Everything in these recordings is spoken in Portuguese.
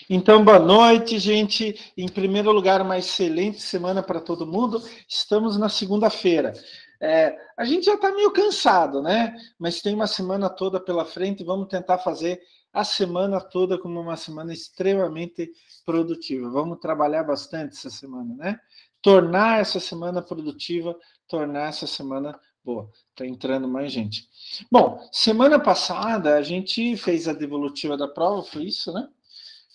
Então, boa noite, gente. Em primeiro lugar, uma excelente semana para todo mundo. Estamos na segunda-feira. A gente já está meio cansado, né? Mas tem uma semana toda pela frente e vamos tentar fazer a semana toda como uma semana extremamente produtiva. Vamos trabalhar bastante essa semana, né? Tornar essa semana produtiva, tornar essa semana boa. Está entrando mais gente. Bom, semana passada a gente fez a devolutiva da prova, foi isso, né?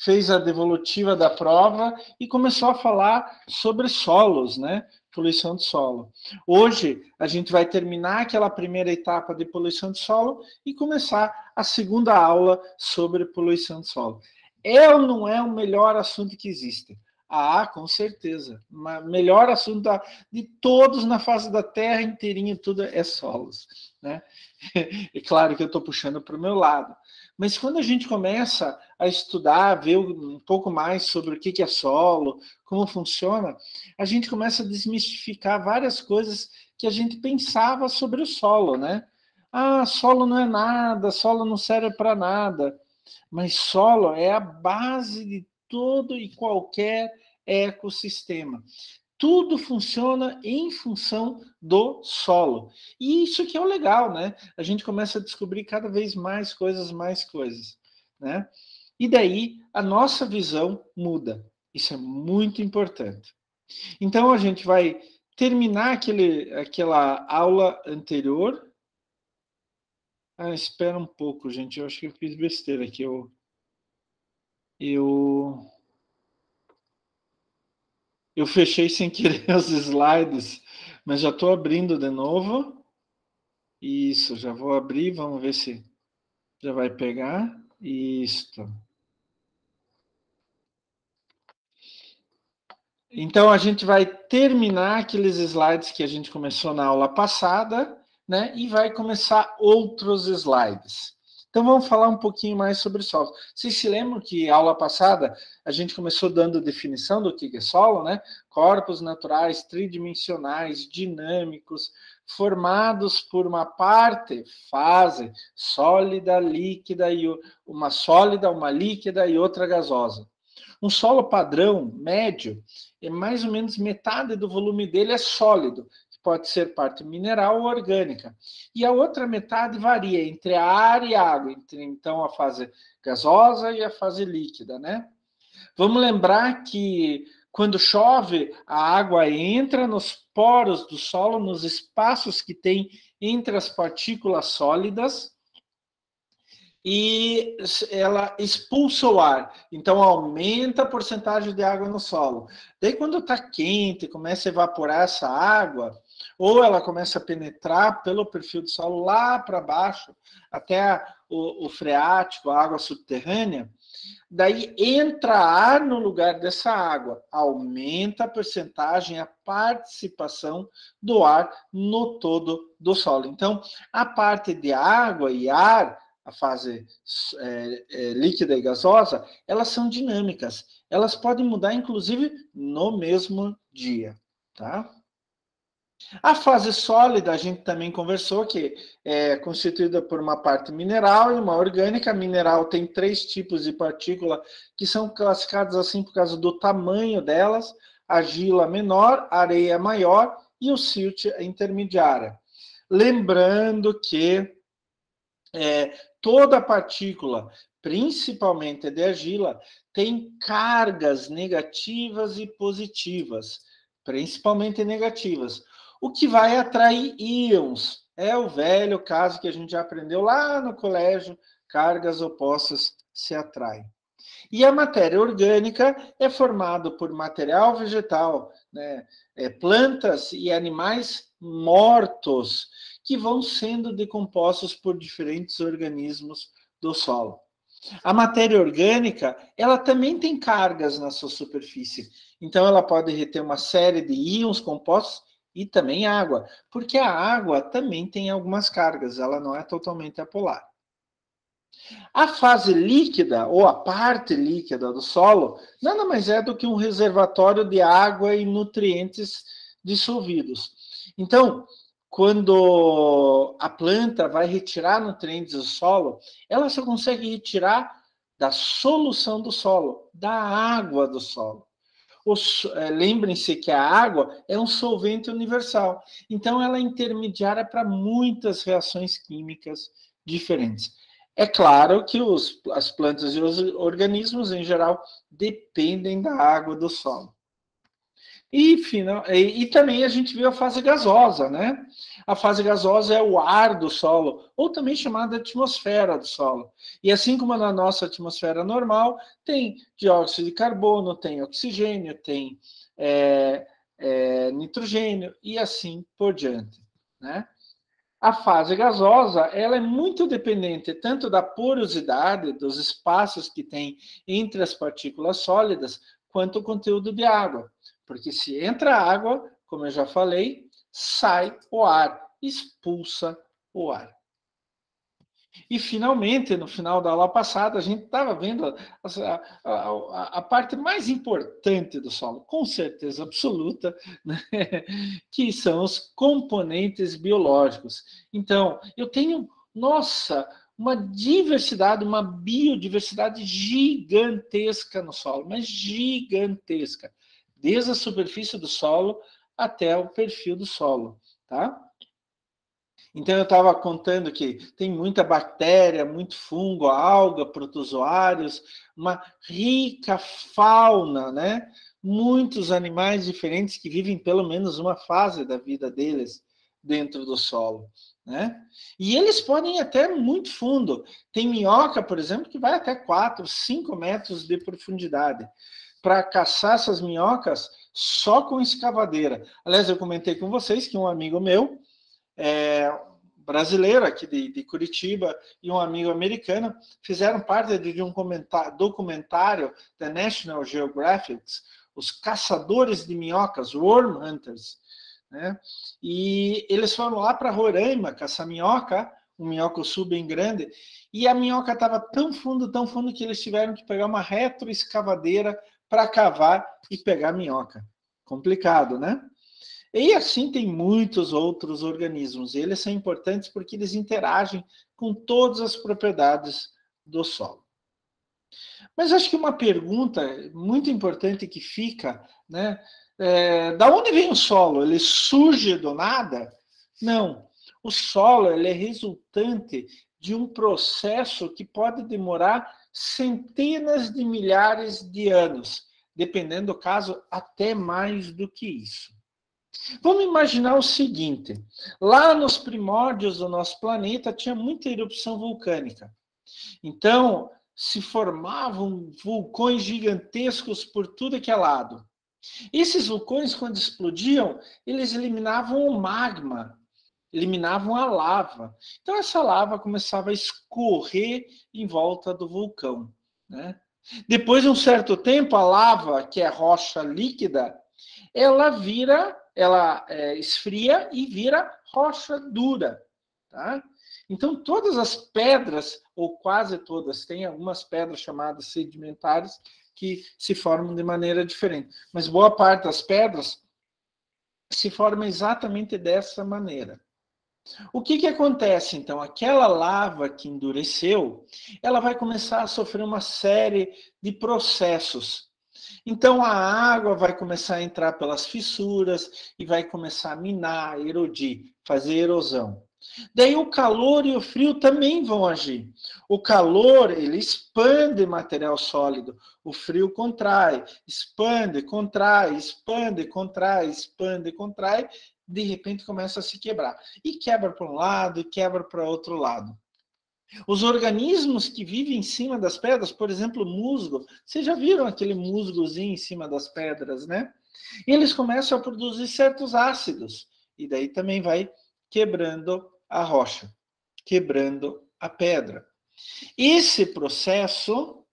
Fez a devolutiva da prova e começou a falar sobre solos, né? Poluição de solo. Hoje, a gente vai terminar aquela primeira etapa de poluição de solo e começar a segunda aula sobre poluição de solo. É ou não é o melhor assunto que existe? Ah, com certeza. O melhor assunto de todos na face da Terra inteirinho, tudo é solos, né? É claro que eu estou puxando para o meu lado. Mas quando a gente começa a estudar, ver um pouco mais sobre o que é solo, como funciona, a gente começa a desmistificar várias coisas que a gente pensava sobre o solo, né? Ah, solo não é nada, solo não serve para nada. Mas solo é a base de todo e qualquer ecossistema. Tudo funciona em função do solo. E isso que é o legal, né? A gente começa a descobrir cada vez mais coisas, né? E daí a nossa visão muda. Isso é muito importante. Então a gente vai terminar aquela aula anterior. Ah, espera um pouco, gente. Eu acho que eu fiz besteira aqui. Eu fechei sem querer os slides, mas já estou abrindo de novo. Isso, já vou abrir, vamos ver se já vai pegar. Isso. Então, a gente vai terminar aqueles slides que a gente começou na aula passada, né? E vai começar outros slides. Então, vamos falar um pouquinho mais sobre solos. Vocês se lembram que aula passada a gente começou dando definição do que é solo, né? Corpos naturais tridimensionais, dinâmicos, formados por uma parte, fase, sólida, líquida, e uma sólida, uma líquida e outra gasosa. Um solo padrão, médio, é mais ou menos metade do volume dele é sólido, pode ser parte mineral ou orgânica. E a outra metade varia entre a ar e a água, entre então a fase gasosa e a fase líquida, né? Vamos lembrar que quando chove, a água entra nos poros do solo, nos espaços que tem entre as partículas sólidas, e ela expulsa o ar, então aumenta a porcentagem de água no solo. Daí, quando está quente, começa a evaporar essa água, ou ela começa a penetrar pelo perfil do solo lá para baixo, até o freático, a água subterrânea, daí entra ar no lugar dessa água, aumenta a porcentagem, a participação do ar no todo do solo. Então, a parte de água e ar, a fase líquida e gasosa, elas são dinâmicas. Elas podem mudar, inclusive, no mesmo dia, tá? A fase sólida, a gente também conversou que é constituída por uma parte mineral e uma orgânica. Mineral tem 3 tipos de partícula que são classificadas assim por causa do tamanho delas: argila menor, areia maior e o silt intermediária. Lembrando que toda partícula, principalmente de argila, tem cargas negativas e positivas, principalmente negativas. O que vai atrair íons é o velho caso que a gente já aprendeu lá no colégio: cargas opostas se atraem. E a matéria orgânica é formada por material vegetal, né? Plantas e animais mortos que vão sendo decompostos por diferentes organismos do solo. A matéria orgânica, ela também tem cargas na sua superfície. Então, ela pode reter uma série de íons compostos e também água, porque a água também tem algumas cargas, ela não é totalmente apolar. A fase líquida, ou a parte líquida do solo, nada mais é do que um reservatório de água e nutrientes dissolvidos. Então, quando a planta vai retirar nutrientes do solo, ela só consegue retirar da solução do solo, da água do solo. Lembrem-se que a água é um solvente universal, então ela é intermediária para muitas reações químicas diferentes. É claro que as plantas e os organismos, em geral, dependem da água do solo. E também a gente viu a fase gasosa, né? A fase gasosa é o ar do solo, ou também chamada atmosfera do solo. E assim como na nossa atmosfera normal, tem dióxido de carbono, tem oxigênio, tem nitrogênio e assim por diante, né? A fase gasosa, ela é muito dependente tanto da porosidade, dos espaços que tem entre as partículas sólidas, quanto o conteúdo de água. Porque se entra água, como eu já falei, sai o ar, expulsa o ar. E, finalmente, no final da aula passada, a gente estava vendo a parte mais importante do solo, com certeza absoluta, né? Que são os componentes biológicos. Então, eu tenho, nossa, uma diversidade, uma biodiversidade gigantesca no solo, mas gigantesca, desde a superfície do solo até o perfil do solo, tá? Então, eu estava contando que tem muita bactéria, muito fungo, alga, protozoários, uma rica fauna, né? Muitos animais diferentes que vivem pelo menos uma fase da vida deles dentro do solo, né? E eles podem ir até muito fundo. Tem minhoca, por exemplo, que vai até 4, 5 metros de profundidade. Para caçar essas minhocas só com escavadeira. Aliás, eu comentei com vocês que um amigo meu, brasileiro aqui de Curitiba e um amigo americano fizeram parte de um documentário da National Geographic, os caçadores de minhocas, Worm Hunters, né? E eles foram lá para Roraima caçar minhoca, um minhoco-sul bem grande, e a minhoca estava tão fundo que eles tiveram que pegar uma retroescavadeira para cavar e pegar a minhoca. Complicado, né? E assim tem muitos outros organismos. Eles são importantes porque eles interagem com todas as propriedades do solo. Mas acho que uma pergunta muito importante que fica, né? Da onde vem o solo? Ele surge do nada? Não. O solo ele é resultante de um processo que pode demorar centenas de milhares de anos, dependendo do caso, até mais do que isso. Vamos imaginar o seguinte: lá nos primórdios do nosso planeta tinha muita erupção vulcânica. Então, se formavam vulcões gigantescos por tudo que é lado. Esses vulcões, quando explodiam, eles eliminavam o magma, eliminavam a lava. Então, essa lava começava a escorrer em volta do vulcão, né? Depois de um certo tempo, a lava, que é rocha líquida, ela esfria e vira rocha dura, tá? Então, todas as pedras, ou quase todas, tem algumas pedras chamadas sedimentares que se formam de maneira diferente. Mas boa parte das pedras se forma exatamente dessa maneira. O que acontece, então? Aquela lava que endureceu, ela vai começar a sofrer uma série de processos. Então, a água vai começar a entrar pelas fissuras e vai começar a minar, erodir, fazer erosão. Daí o calor e o frio também vão agir. O calor, ele expande material sólido. O frio contrai, expande, contrai, expande, contrai, expande, contrai. De repente começa a se quebrar. E quebra para um lado e quebra para outro lado. Os organismos que vivem em cima das pedras, por exemplo, musgo, vocês já viram aquele musgozinho em cima das pedras, né? E eles começam a produzir certos ácidos, e daí também vai quebrando a rocha, quebrando a pedra. Esse processo,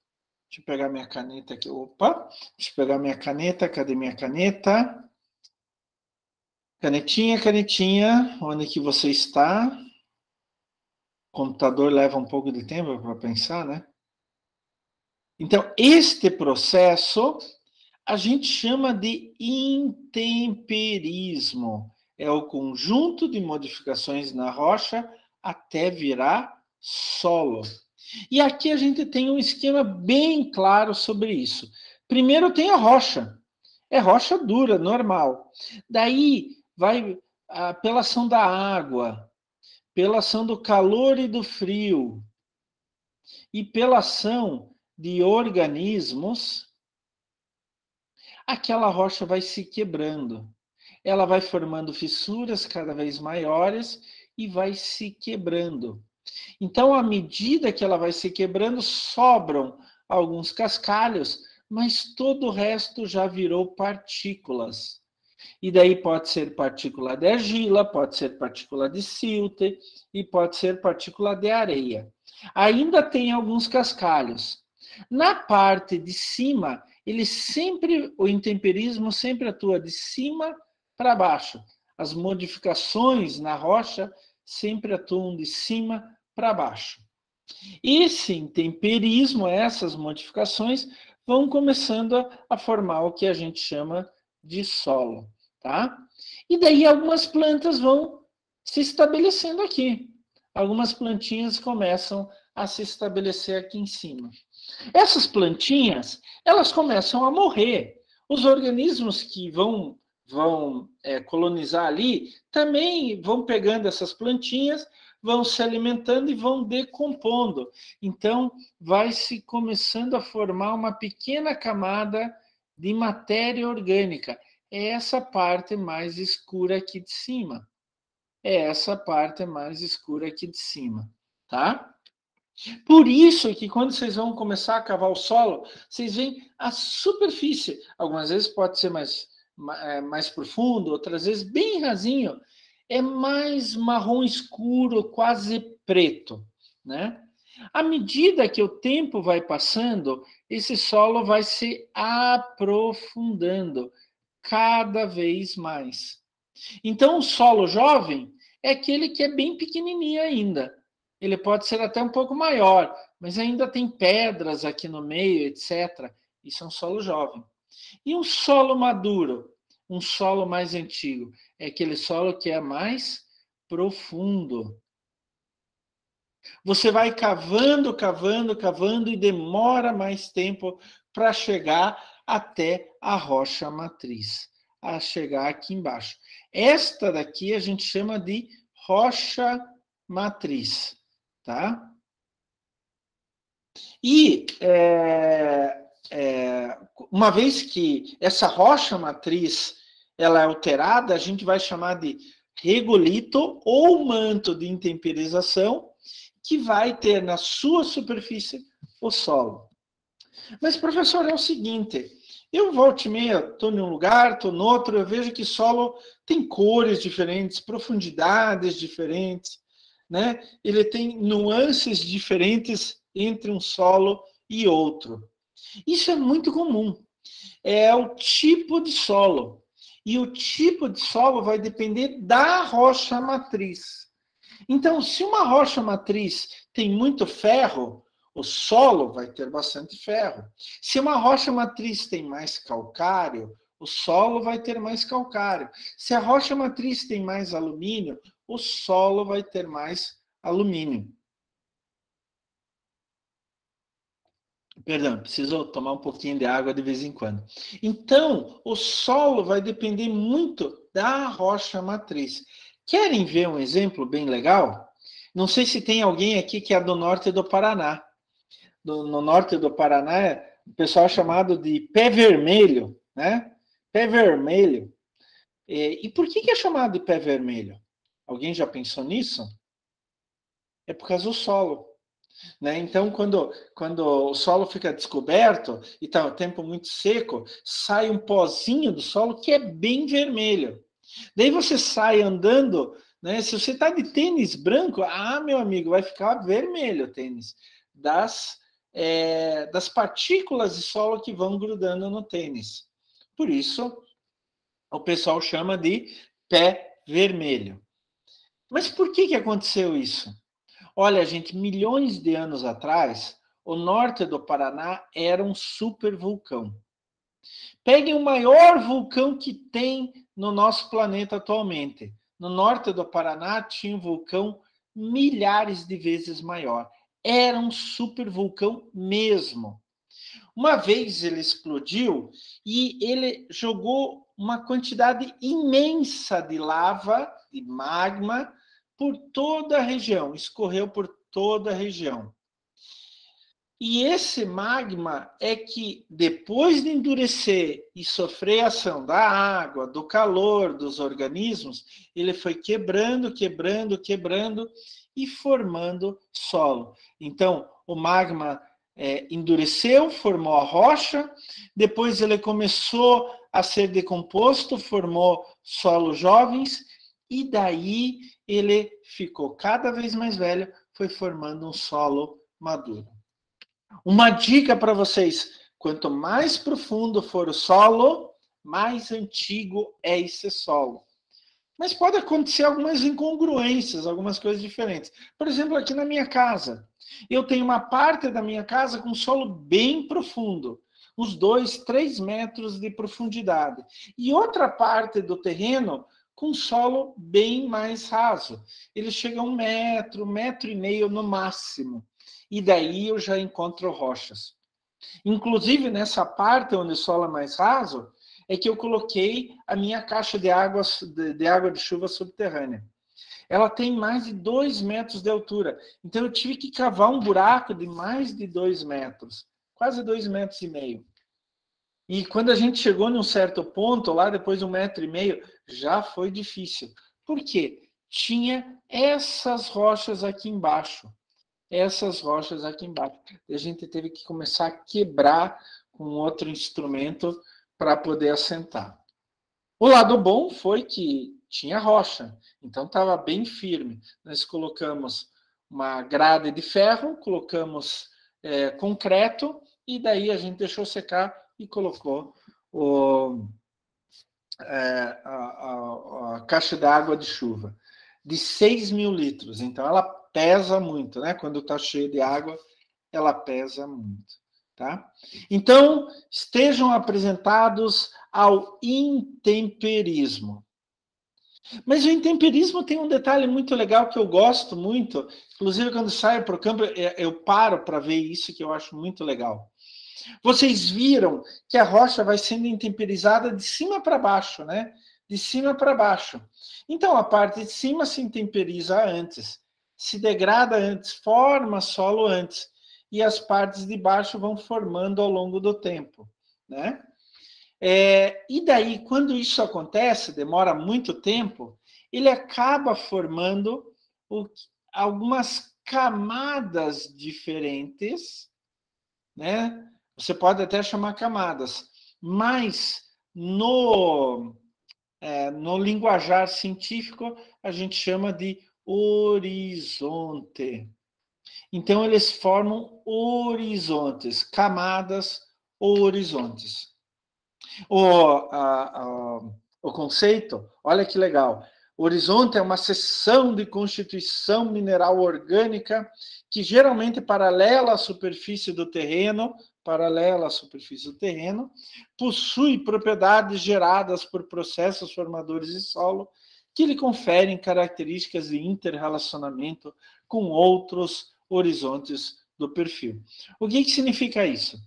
deixa eu pegar minha caneta aqui, deixa eu pegar minha caneta, cadê minha caneta? Canetinha, canetinha, onde que você está? O computador leva um pouco de tempo para pensar, né? Então, este processo a gente chama de intemperismo. É o conjunto de modificações na rocha até virar solo. E aqui a gente tem um esquema bem claro sobre isso. Primeiro tem a rocha. É rocha dura, normal. Daí vai pela ação da água, pela ação do calor e do frio, e pela ação de organismos, aquela rocha vai se quebrando. Ela vai formando fissuras cada vez maiores e vai se quebrando. Então, à medida que ela vai se quebrando, sobram alguns cascalhos, mas todo o resto já virou partículas. E daí pode ser partícula de argila, pode ser partícula de silt e pode ser partícula de areia. Ainda tem alguns cascalhos. Na parte de cima, o intemperismo sempre atua de cima para baixo. As modificações na rocha sempre atuam de cima para baixo. Esse intemperismo, essas modificações, vão começando a formar o que a gente chama de solo, tá? E daí algumas plantas vão se estabelecendo aqui. Algumas plantinhas começam a se estabelecer aqui em cima. Essas plantinhas, elas começam a morrer. Os organismos que vão colonizar ali também vão pegando essas plantinhas, vão se alimentando e vão decompondo. Então, vai se começando a formar uma pequena camada de matéria orgânica. É essa parte mais escura aqui de cima. É essa parte mais escura aqui de cima, tá? Por isso que quando vocês vão começar a cavar o solo, vocês veem a superfície. Algumas vezes pode ser mais profundo, outras vezes bem rasinho. É mais marrom escuro, quase preto, né? À medida que o tempo vai passando, esse solo vai se aprofundando cada vez mais. Então, o solo jovem é aquele que é bem pequenininho ainda. Ele pode ser até um pouco maior, mas ainda tem pedras aqui no meio, etc. Isso é um solo jovem. E um solo maduro, um solo mais antigo, é aquele solo que é mais profundo. Você vai cavando, cavando, cavando e demora mais tempo para chegar até a rocha matriz, a chegar aqui embaixo. Esta daqui a gente chama de rocha matriz, tá? E uma vez que essa rocha matriz ela é alterada, a gente vai chamar de regolito ou manto de intemperização, que vai ter na sua superfície o solo. Mas, professor, é o seguinte, eu volto e meia, estou em um lugar, estou no outro, eu vejo que solo tem cores diferentes, profundidades diferentes, né? Ele tem nuances diferentes entre um solo e outro. Isso é muito comum. É o tipo de solo. E o tipo de solo vai depender da rocha matriz. Então, se uma rocha matriz tem muito ferro, o solo vai ter bastante ferro. Se uma rocha matriz tem mais calcário, o solo vai ter mais calcário. Se a rocha matriz tem mais alumínio, o solo vai ter mais alumínio. Perdão, preciso tomar um pouquinho de água de vez em quando. Então, o solo vai depender muito da rocha matriz. Querem ver um exemplo bem legal? Não sei se tem alguém aqui que é do norte do Paraná. No norte do Paraná, o pessoal é chamado de pé vermelho, né? Pé vermelho. E por que é chamado de pé vermelho? Alguém já pensou nisso? É por causa do solo. Né? Então, quando o solo fica descoberto e está o tempo muito seco, sai um pozinho do solo que é bem vermelho. Daí você sai andando, né? Se você está de tênis branco, meu amigo, vai ficar vermelho o tênis. Das partículas de solo que vão grudando no tênis. Por isso, o pessoal chama de pé vermelho. Mas por que aconteceu isso? Olha, gente, milhões de anos atrás, o norte do Paraná era um supervulcão. Peguem o maior vulcão que tem no nosso planeta atualmente. No norte do Paraná tinha um vulcão milhares de vezes maior. era um supervulcão mesmo. Uma vez ele explodiu e ele jogou uma quantidade imensa de lava, de magma, por toda a região, escorreu por toda a região. E esse magma é que, depois de endurecer e sofrer a ação da água, do calor, dos organismos, ele foi quebrando, quebrando, quebrando e formando solo. Então, o magma endureceu, formou a rocha, depois ele começou a ser decomposto, formou solos jovens, e daí ele ficou cada vez mais velho, foi formando um solo maduro. Uma dica para vocês: quanto mais profundo for o solo, mais antigo é esse solo. Mas pode acontecer algumas incongruências, algumas coisas diferentes. Por exemplo, aqui na minha casa, eu tenho uma parte da minha casa com solo bem profundo, uns 2, 3 metros de profundidade. E outra parte do terreno com solo bem mais raso. Ele chega a 1 metro, 1,5 metros no máximo. E daí eu já encontro rochas. Inclusive, nessa parte onde o solo é mais raso, é que eu coloquei a minha caixa de água de chuva subterrânea. Ela tem mais de 2 metros de altura. Então, eu tive que cavar um buraco de mais de 2 metros. Quase 2,5 metros. E quando a gente chegou num certo ponto, lá depois de 1,5 metro, já foi difícil. Por quê? Tinha essas rochas aqui embaixo. Essas rochas aqui embaixo. A gente teve que começar a quebrar com outro instrumento para poder assentar. O lado bom foi que tinha rocha, então estava bem firme. Nós colocamos uma grade de ferro, colocamos concreto, e daí a gente deixou secar e colocou a caixa d'água de chuva, de 6.000 litros. Então, ela pesa muito, né? Quando está cheia de água, ela pesa muito. Tá? Então, estejam apresentados ao intemperismo. Mas o intemperismo tem um detalhe muito legal que eu gosto muito. Inclusive, quando saio para o campo, eu paro para ver isso, que eu acho muito legal. Vocês viram que a rocha vai sendo intemperizada de cima para baixo, né? De cima para baixo. Então, a parte de cima se intemperiza antes, se degrada antes, forma solo antes, e as partes de baixo vão formando ao longo do tempo, né? E daí, quando isso acontece, demora muito tempo, ele acaba formando algumas camadas diferentes, né? Você pode até chamar camadas, mas no linguajar científico a gente chama de horizonte. Então, eles formam horizontes, camadas ou horizontes. O conceito, olha que legal. O horizonte é uma seção de constituição mineral orgânica que geralmente paralela à superfície do terreno, possui propriedades geradas por processos formadores de solo que lhe conferem características de interrelacionamento com outros horizontes do perfil. O que significa isso?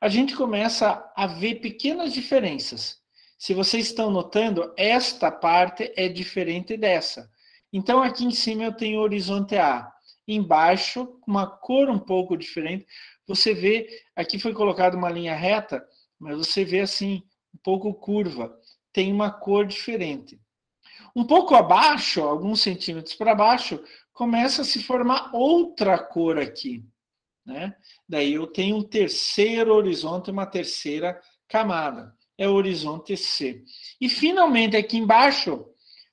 A gente começa a ver pequenas diferenças. Se vocês estão notando, esta parte é diferente dessa. Então, aqui em cima eu tenho o horizonte A. Embaixo, uma cor um pouco diferente. Você vê, aqui foi colocada uma linha reta, mas você vê assim, um pouco curva. Tem uma cor diferente. Um pouco abaixo, alguns centímetros para baixo, começa a se formar outra cor aqui, né? Daí eu tenho um terceiro horizonte, uma terceira camada. É o horizonte C. E, finalmente, aqui embaixo,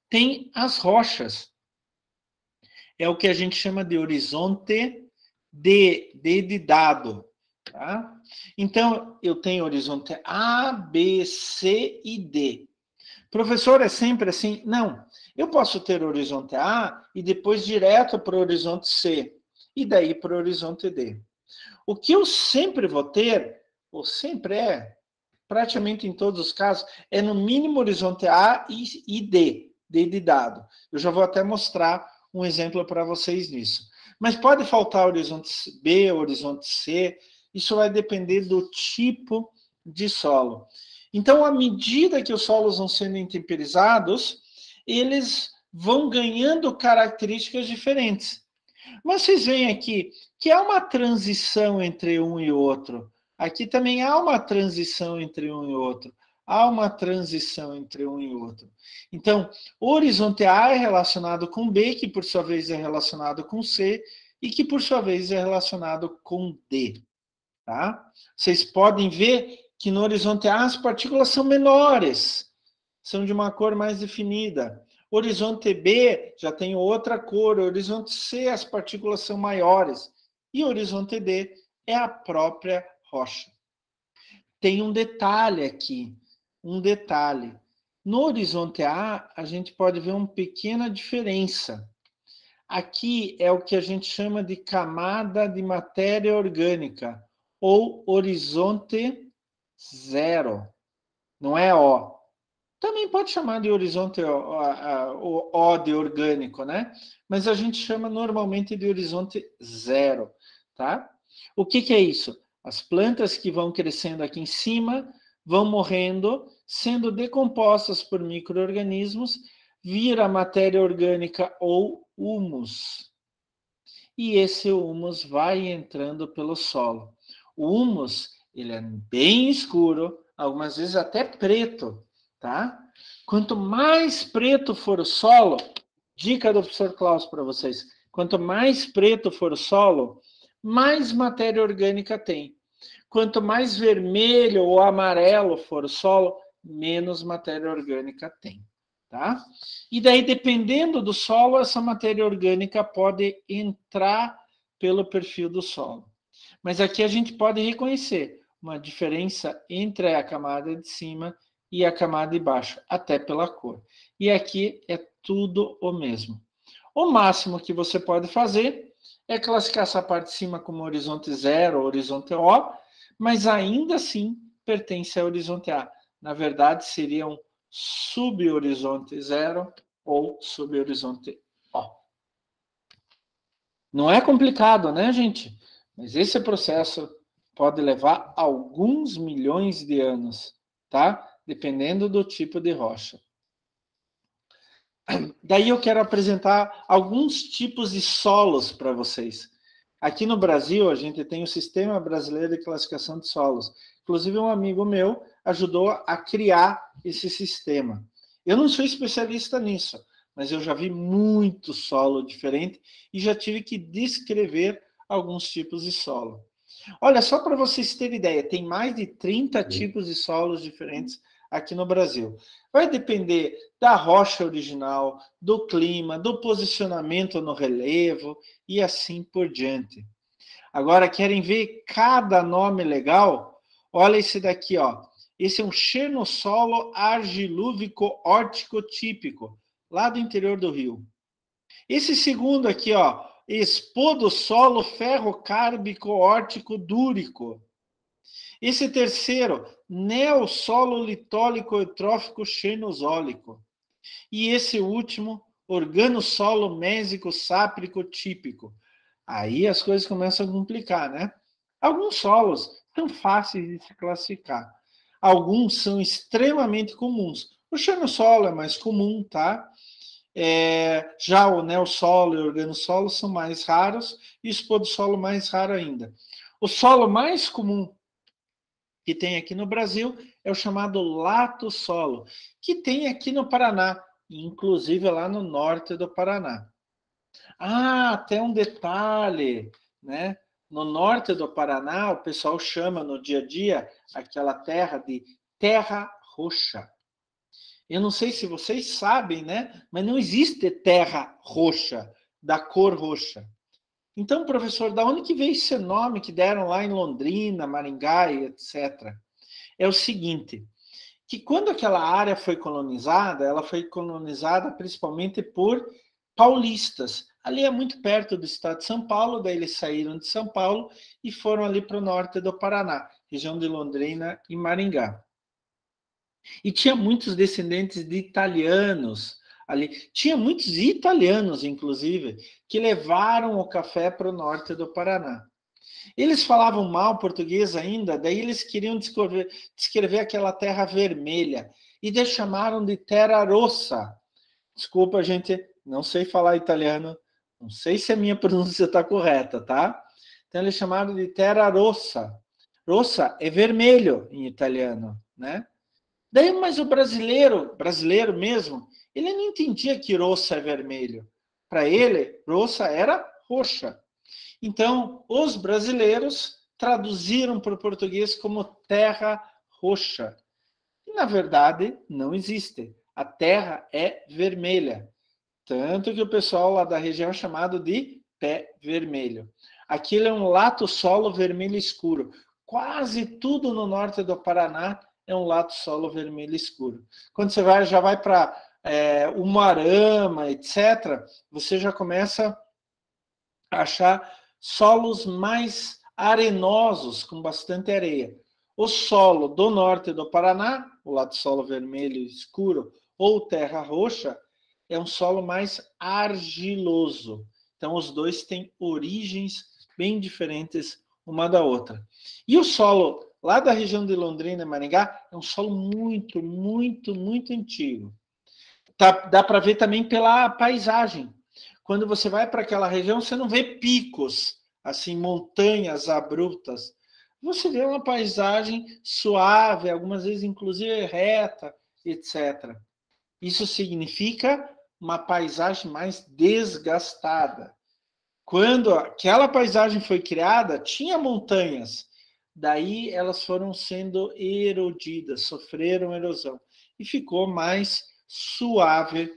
tem as rochas. É o que a gente chama de horizonte D de dado. Tá? Então, eu tenho horizonte A, B, C e D. Professor, é sempre assim? Não. Eu posso ter o horizonte A e depois direto para o horizonte C. E daí para o horizonte D. O que eu sempre vou ter, ou sempre praticamente em todos os casos, é no mínimo horizonte A e D de dado. Eu já vou até mostrar um exemplo para vocês nisso. Mas pode faltar horizonte B, horizonte C, isso vai depender do tipo de solo. Então, à medida que os solos vão sendo intemperizados, eles vão ganhando características diferentes. Mas vocês veem aqui que há uma transição entre um e outro. Aqui também há uma transição entre um e outro. Há uma transição entre um e outro. Então, o horizonte A é relacionado com B, que por sua vez é relacionado com C, e que por sua vez é relacionado com D. Tá? Vocês podem ver que no horizonte A as partículas são menores, são de uma cor mais definida. Horizonte B já tem outra cor, horizonte C as partículas são maiores, e horizonte D é a própria rocha. Tem um detalhe aqui, um detalhe. No horizonte A, a gente pode ver uma pequena diferença. Aqui é o que a gente chama de camada de matéria orgânica, ou horizonte zero, não é O. Também pode chamar de horizonte O de orgânico, né? Mas a gente chama normalmente de horizonte zero, tá? O que é isso? As plantas que vão crescendo aqui em cima vão morrendo, sendo decompostas por micro-organismos, vira matéria orgânica ou humus. E esse humus vai entrando pelo solo. O humus, ele é bem escuro, algumas vezes até preto, tá? Quanto mais preto for o solo, dica do professor Klaus para vocês, quanto mais preto for o solo, mais matéria orgânica tem. Quanto mais vermelho ou amarelo for o solo, menos matéria orgânica tem. Tá? E daí, dependendo do solo, essa matéria orgânica pode entrar pelo perfil do solo. Mas aqui a gente pode reconhecer uma diferença entre a camada de cima e a camada de baixo, até pela cor. E aqui é tudo o mesmo. O máximo que você pode fazer é classificar essa parte de cima como horizonte zero, horizonte O, mas ainda assim pertence ao horizonte A. Na verdade, seriam subhorizonte zero ou subhorizonte O. Não é complicado, né, gente? Mas esse processo pode levar alguns milhões de anos, tá? Dependendo do tipo de rocha. Daí eu quero apresentar alguns tipos de solos para vocês. Aqui no Brasil, a gente tem o Sistema Brasileiro de Classificação de Solos. Inclusive, um amigo meu ajudou a criar esse sistema. Eu não sou especialista nisso, mas eu já vi muito solo diferente e já tive que descrever alguns tipos de solo. Olha, só para vocês terem ideia, tem mais de 30 tipos de solos diferentes aqui no Brasil. Vai depender da rocha original, do clima, do posicionamento no relevo e assim por diante. Agora, querem ver cada nome legal? Olha esse daqui, ó. Esse é um xenossolo argilúvico órtico típico, lá do interior do Rio. Esse segundo aqui, ó, espodossolo ferrocárbico órtico dúrico. Esse terceiro, neossolo litólico eutrófico xenosólico. E esse último, organossolo mésico sáprico típico. Aí as coisas começam a complicar, né? Alguns solos são fáceis de se classificar. Alguns são extremamente comuns. O xenossolo é mais comum, tá? Já o neossolo e o organossolo são mais raros e o espodossolo mais raro ainda. O solo mais comum que tem aqui no Brasil é o chamado lato solo, que tem aqui no Paraná, inclusive lá no norte do Paraná. Ah, tem um detalhe, né? No norte do Paraná, o pessoal chama no dia a dia aquela terra de terra roxa. Eu não sei se vocês sabem, né? Mas não existe terra roxa, da cor roxa. Então, professor, da onde que veio esse nome que deram lá em Londrina, Maringá e etc? É o seguinte, que quando aquela área foi colonizada, ela foi colonizada principalmente por paulistas. Ali é muito perto do estado de São Paulo, daí eles saíram de São Paulo e foram ali para o norte do Paraná, região de Londrina e Maringá. E tinha muitos descendentes de italianos ali. Tinha muitos italianos, inclusive, que levaram o café para o norte do Paraná. Eles falavam mal português ainda, daí eles queriam descrever aquela terra vermelha, e eles chamaram de terra rossa. Desculpa, gente, não sei falar italiano, não sei se a minha pronúncia está correta, tá? Então eles chamaram de terra rossa. Rossa é vermelho em italiano, né? Daí, mas o brasileiro mesmo, ele não entendia que rossa é vermelho. Para ele, rossa era roxa. Então, os brasileiros traduziram para o português como terra roxa. E, na verdade, não existe. A terra é vermelha. Tanto que o pessoal lá da região é chamado de pé vermelho. Aquilo é um lato solo vermelho escuro. Quase tudo no norte do Paraná é um lato solo vermelho escuro. Quando você já vai para Umuarama, etc., você já começa a achar solos mais arenosos, com bastante areia. O solo do norte do Paraná, o lato solo vermelho escuro, ou terra roxa, é um solo mais argiloso. Então, os dois têm origens bem diferentes uma da outra. E o solo lá da região de Londrina e Maringá é um solo muito, muito, muito antigo. Dá para ver também pela paisagem. Quando você vai para aquela região, você não vê picos, assim, montanhas abruptas. Você vê uma paisagem suave, algumas vezes inclusive reta, etc. Isso significa uma paisagem mais desgastada. Quando aquela paisagem foi criada, tinha montanhas. Daí elas foram sendo erodidas, sofreram erosão. E ficou mais suave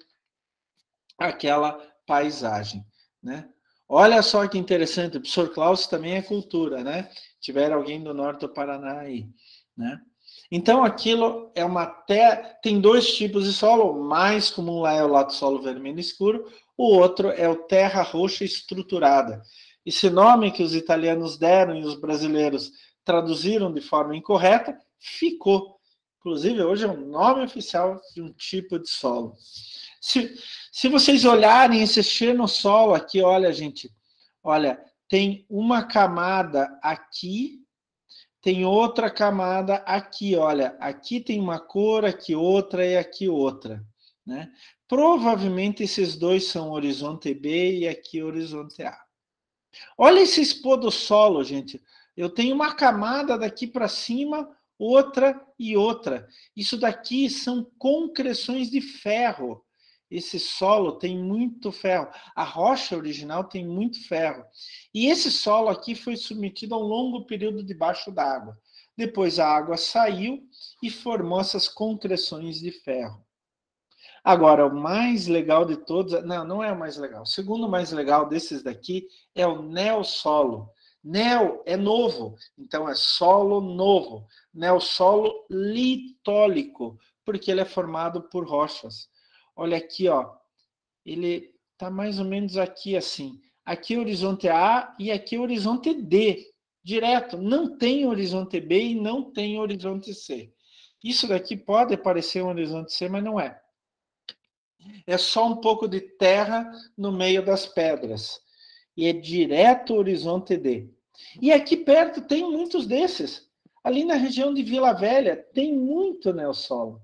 aquela paisagem, né? Olha só que interessante, o professor Klaus também é cultura, né? Tiver alguém do norte do Paraná aí, né? Então, aquilo é uma terra... Tem dois tipos de solo. O mais comum lá é o lato solo vermelho escuro. O outro é o terra roxa estruturada. Esse nome que os italianos deram e os brasileiros traduziram de forma incorreta, ficou. Inclusive, hoje é um nome oficial de um tipo de solo. Se vocês olharem esse cheiro no solo aqui, olha, gente, olha, tem uma camada aqui, tem outra camada aqui, olha, aqui tem uma cor, aqui outra e aqui outra, né? Provavelmente esses dois são horizonte B e aqui horizonte A. Olha esse expor do solo, gente. Eu tenho uma camada daqui para cima, outra e outra. Isso daqui são concreções de ferro. Esse solo tem muito ferro. A rocha original tem muito ferro. E esse solo aqui foi submetido a um longo período debaixo d'água. Depois a água saiu e formou essas concreções de ferro. Agora, o mais legal de todos... Não é o mais legal. O segundo mais legal desses daqui é o neossolo. Neo é novo, então é solo novo. Neossolo litólico, porque ele é formado por rochas. Olha aqui, ó. Ele está mais ou menos aqui assim. Aqui é horizonte A e aqui é horizonte D. Direto. Não tem horizonte B e não tem horizonte C. Isso daqui pode parecer um horizonte C, mas não é. É só um pouco de terra no meio das pedras. E é direto horizonte D. E aqui perto tem muitos desses. Ali na região de Vila Velha tem muito neossolo.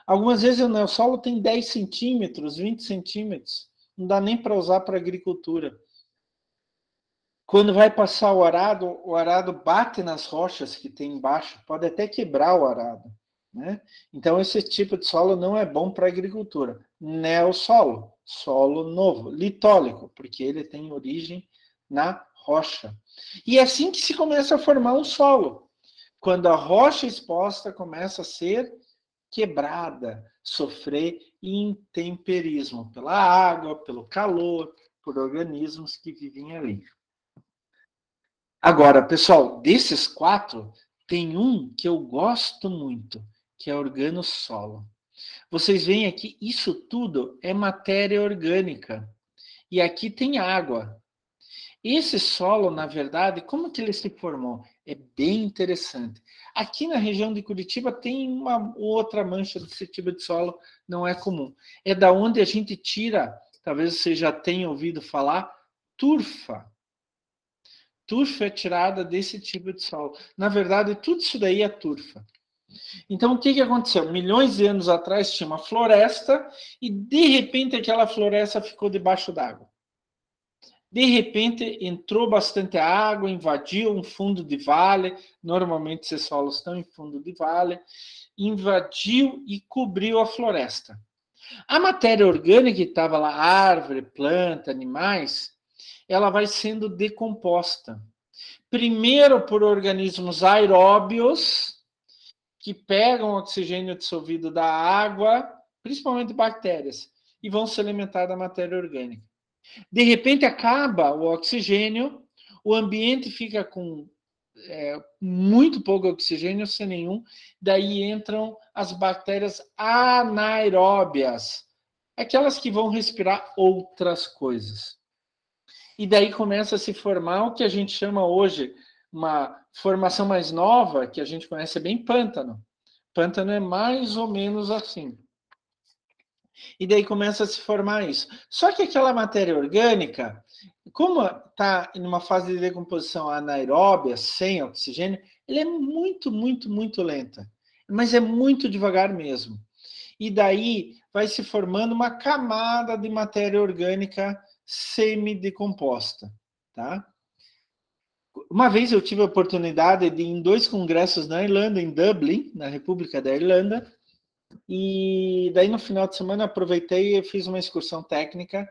Algumas vezes o neossolo tem 10 centímetros, 20 centímetros. Não dá nem para usar para agricultura. Quando vai passar o arado bate nas rochas que tem embaixo, pode até quebrar o arado, né? Então, esse tipo de solo não é bom para agricultura. Neossolo, solo novo, litólico, porque ele tem origem na rocha. E é assim que se começa a formar um solo. Quando a rocha exposta começa a ser quebrada, sofrer intemperismo pela água, pelo calor, por organismos que vivem ali. Agora, pessoal, desses 4, tem um que eu gosto muito, que é organossolo. Vocês veem aqui, isso tudo é matéria orgânica. E aqui tem água. Esse solo, na verdade, como que ele se formou? É bem interessante. Aqui na região de Curitiba tem uma outra mancha desse tipo de solo, não é comum. É da onde a gente tira, talvez você já tenha ouvido falar, turfa. Turfa é tirada desse tipo de solo. Na verdade, tudo isso daí é turfa. Então, o que aconteceu? Milhões de anos atrás tinha uma floresta e, de repente, aquela floresta ficou debaixo d'água. De repente, entrou bastante água, invadiu um fundo de vale, normalmente esses solos estão em fundo de vale, invadiu e cobriu a floresta. A matéria orgânica que estava lá, árvore, planta, animais, ela vai sendo decomposta. Primeiro por organismos aeróbios, que pegam o oxigênio dissolvido da água, principalmente bactérias, e vão se alimentar da matéria orgânica. De repente acaba o oxigênio, o ambiente fica com muito pouco oxigênio, sem nenhum, daí entram as bactérias anaeróbias, aquelas que vão respirar outras coisas. E daí começa a se formar o que a gente chama hoje, uma formação mais nova, que a gente conhece bem, pântano. Pântano é mais ou menos assim. E daí começa a se formar isso. Só que aquela matéria orgânica, como está em uma fase de decomposição anaeróbia, sem oxigênio, ela é muito, muito, muito lenta. Mas é muito devagar mesmo. E daí vai se formando uma camada de matéria orgânica semidecomposta, tá? Uma vez eu tive a oportunidade de ir em 2 congressos na Irlanda, em Dublin, na República da Irlanda, e daí no final de semana aproveitei e fiz uma excursão técnica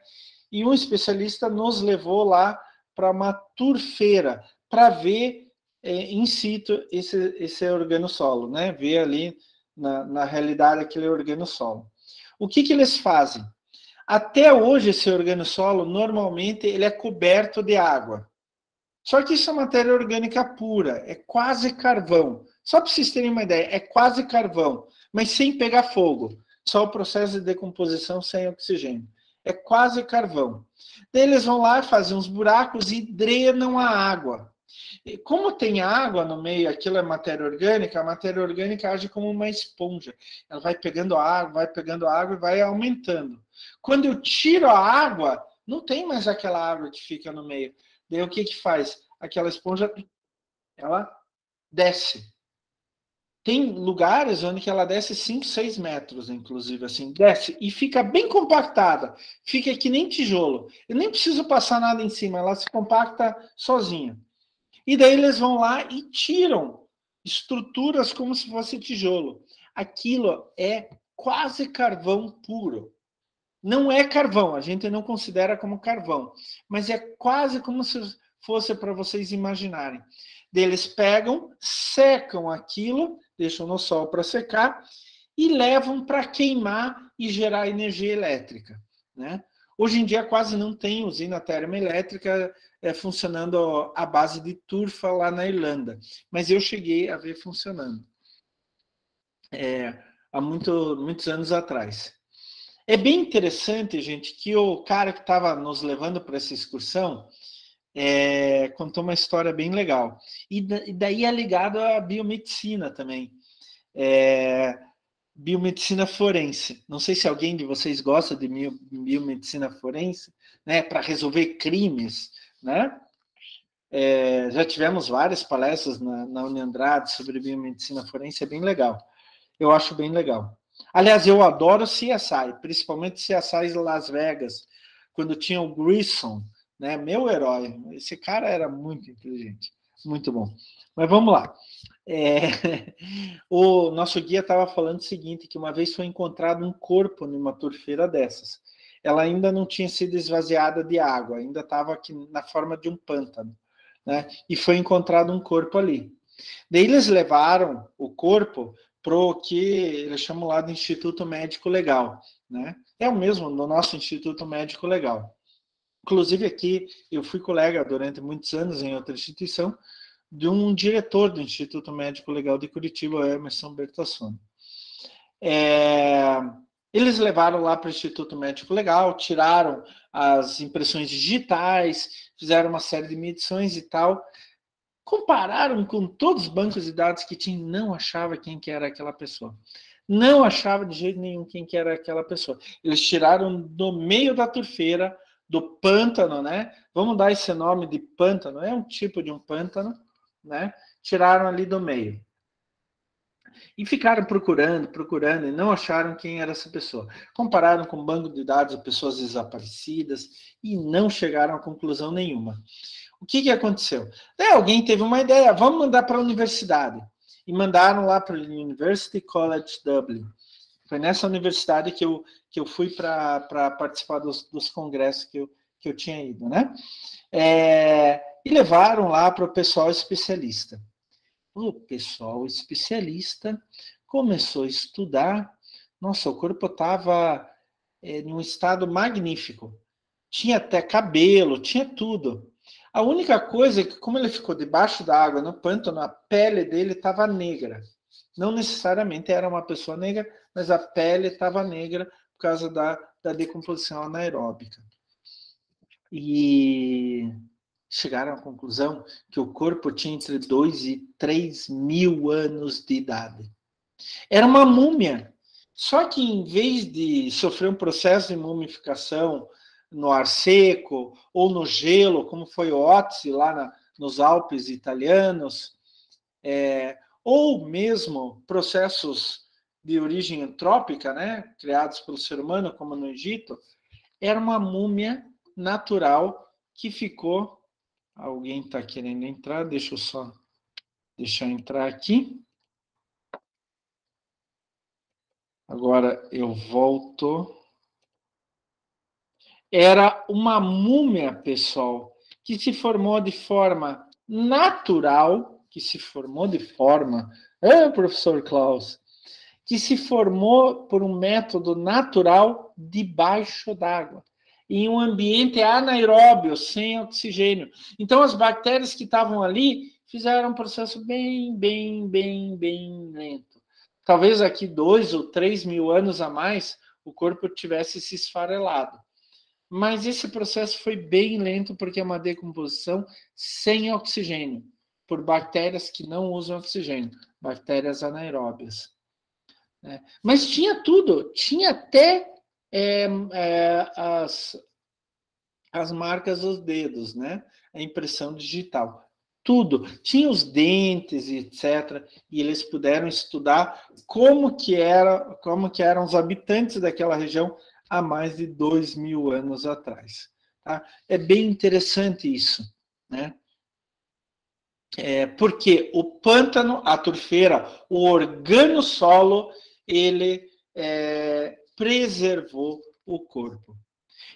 e um especialista nos levou lá para uma turfeira para ver in situ esse organossolo, né? Ver ali na realidade aquele organossolo. O que eles fazem? Até hoje esse organossolo normalmente ele é coberto de água. Só que isso é matéria orgânica pura, é quase carvão. Só para vocês terem uma ideia, é quase carvão, mas sem pegar fogo. Só o processo de decomposição sem oxigênio. É quase carvão. Daí eles vão lá, fazem uns buracos e drenam a água. E como tem água no meio, aquilo é matéria orgânica, a matéria orgânica age como uma esponja. Ela vai pegando água e vai aumentando. Quando eu tiro a água, não tem mais aquela água que fica no meio. Daí o que faz? Aquela esponja, ela desce. Tem lugares onde ela desce 5, 6 metros, inclusive, assim, desce e fica bem compactada. Fica que nem tijolo. Eu nem preciso passar nada em cima, ela se compacta sozinha. E daí eles vão lá e tiram estruturas como se fosse tijolo. Aquilo é quase carvão puro. Não é carvão, a gente não considera como carvão, mas é quase como se fosse para vocês imaginarem. Eles pegam, secam aquilo, deixam no sol para secar e levam para queimar e gerar energia elétrica, né? Hoje em dia quase não tem usina termoelétrica funcionando à base de turfa lá na Irlanda, mas eu cheguei a ver funcionando há muitos anos atrás. É bem interessante, gente, que o cara que estava nos levando para essa excursão contou uma história bem legal. E daí é ligado à biomedicina também. Biomedicina forense. Não sei se alguém de vocês gosta de biomedicina forense, né, para resolver crimes, né? Já tivemos várias palestras na Uniandrade sobre biomedicina forense, é bem legal. Eu acho bem legal. Aliás, eu adoro CSI, principalmente CSI Las Vegas, quando tinha o Grissom, né? Meu herói. Esse cara era muito inteligente, muito bom. Mas vamos lá. O nosso guia estava falando o seguinte, que uma vez foi encontrado um corpo numa turfeira dessas. Ela ainda não tinha sido esvaziada de água, ainda estava aqui na forma de um pântano, né? E foi encontrado um corpo ali. Daí eles levaram o corpo para o que eles chamam lá de Instituto Médico Legal, né? É o mesmo no nosso Instituto Médico Legal. Inclusive aqui, eu fui colega durante muitos anos em outra instituição de um diretor do Instituto Médico Legal de Curitiba, o Emerson Bertassoni. Eles levaram lá para o Instituto Médico Legal, tiraram as impressões digitais, fizeram uma série de medições e tal, Compararam com todos os bancos de dados que tinha, não achava quem que era aquela pessoa. Não achava de jeito nenhum quem que era aquela pessoa. Eles tiraram do meio da turfeira, do pântano, né? Vamos dar esse nome de pântano, é um tipo de um pântano, né? Tiraram ali do meio. E ficaram procurando, e não acharam quem era essa pessoa. Compararam com o banco de dados de pessoas desaparecidas e não chegaram a conclusão nenhuma. O que aconteceu? Alguém teve uma ideia, vamos mandar para a universidade. E mandaram lá para o University College Dublin. Foi nessa universidade que eu fui para participar dos congressos que eu tinha ido, né? E levaram lá para o pessoal especialista. O pessoal especialista começou a estudar. Nossa, o corpo estava em um estado magnífico. Tinha até cabelo, tinha tudo. A única coisa é que, como ele ficou debaixo da água, no pântano, a pele dele estava negra. Não necessariamente era uma pessoa negra, mas a pele estava negra por causa da decomposição anaeróbica. E chegaram à conclusão que o corpo tinha entre 2 e 3 mil anos de idade. Era uma múmia. Só que, em vez de sofrer um processo de mumificação no ar seco ou no gelo, como foi o Otzi lá nos Alpes italianos, ou mesmo processos de origem antrópica, né, criados pelo ser humano, como no Egito, era uma múmia natural que ficou... Alguém está querendo entrar? Deixa eu só deixar entrar aqui. Agora eu volto. Era uma múmia, pessoal, que se formou de forma natural, professor Klaus, que se formou por um método natural debaixo d'água, em um ambiente anaeróbio, sem oxigênio. Então, as bactérias que estavam ali fizeram um processo bem lento. Talvez aqui 2 ou 3 mil anos a mais, o corpo tivesse se esfarelado. Mas esse processo foi bem lento, porque é uma decomposição sem oxigênio, por bactérias que não usam oxigênio, bactérias anaeróbias. Mas tinha tudo, tinha até as marcas dos dedos, né? A impressão digital. Tudo. Tinha os dentes, etc. E eles puderam estudar como que eram os habitantes daquela região há mais de 2 mil anos atrás. Tá? É bem interessante isso, né? Porque o pântano, a turfeira, o organossolo, ele preservou o corpo.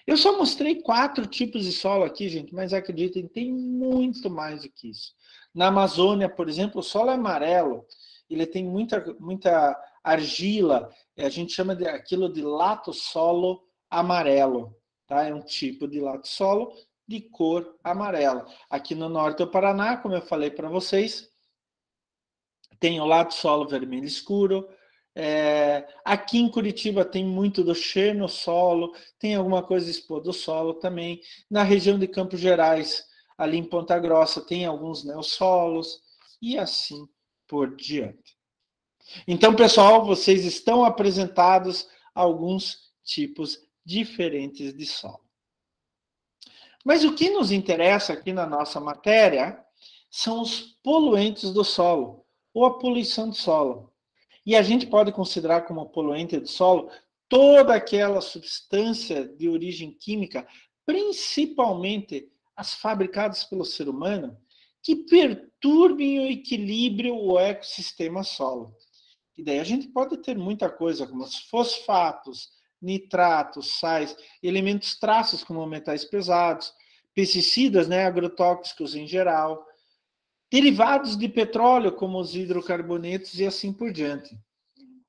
Eu só mostrei 4 tipos de solo aqui, gente, mas acreditem, tem muito mais do que isso. Na Amazônia, por exemplo, o solo é amarelo, ele tem muita argila, a gente chama aquilo de latossolo amarelo, tá? É um tipo de latossolo de cor amarela. Aqui no norte do Paraná, como eu falei para vocês, tem o latossolo vermelho escuro. Aqui em Curitiba tem muito do xenosolo, tem alguma coisa espodossolo também. Na região de Campos Gerais, ali em Ponta Grossa, tem alguns neossolos e assim por diante. Então, pessoal, vocês estão apresentados a alguns tipos diferentes de solo. Mas o que nos interessa aqui na nossa matéria são os poluentes do solo, ou a poluição do solo. E a gente pode considerar como poluente do solo toda aquela substância de origem química, principalmente as fabricadas pelo ser humano, que perturbem o equilíbrio, o ecossistema solo. E daí a gente pode ter muita coisa, como os fosfatos, nitratos, sais, elementos traços como metais pesados, pesticidas, né, agrotóxicos em geral, derivados de petróleo, como os hidrocarbonetos e assim por diante.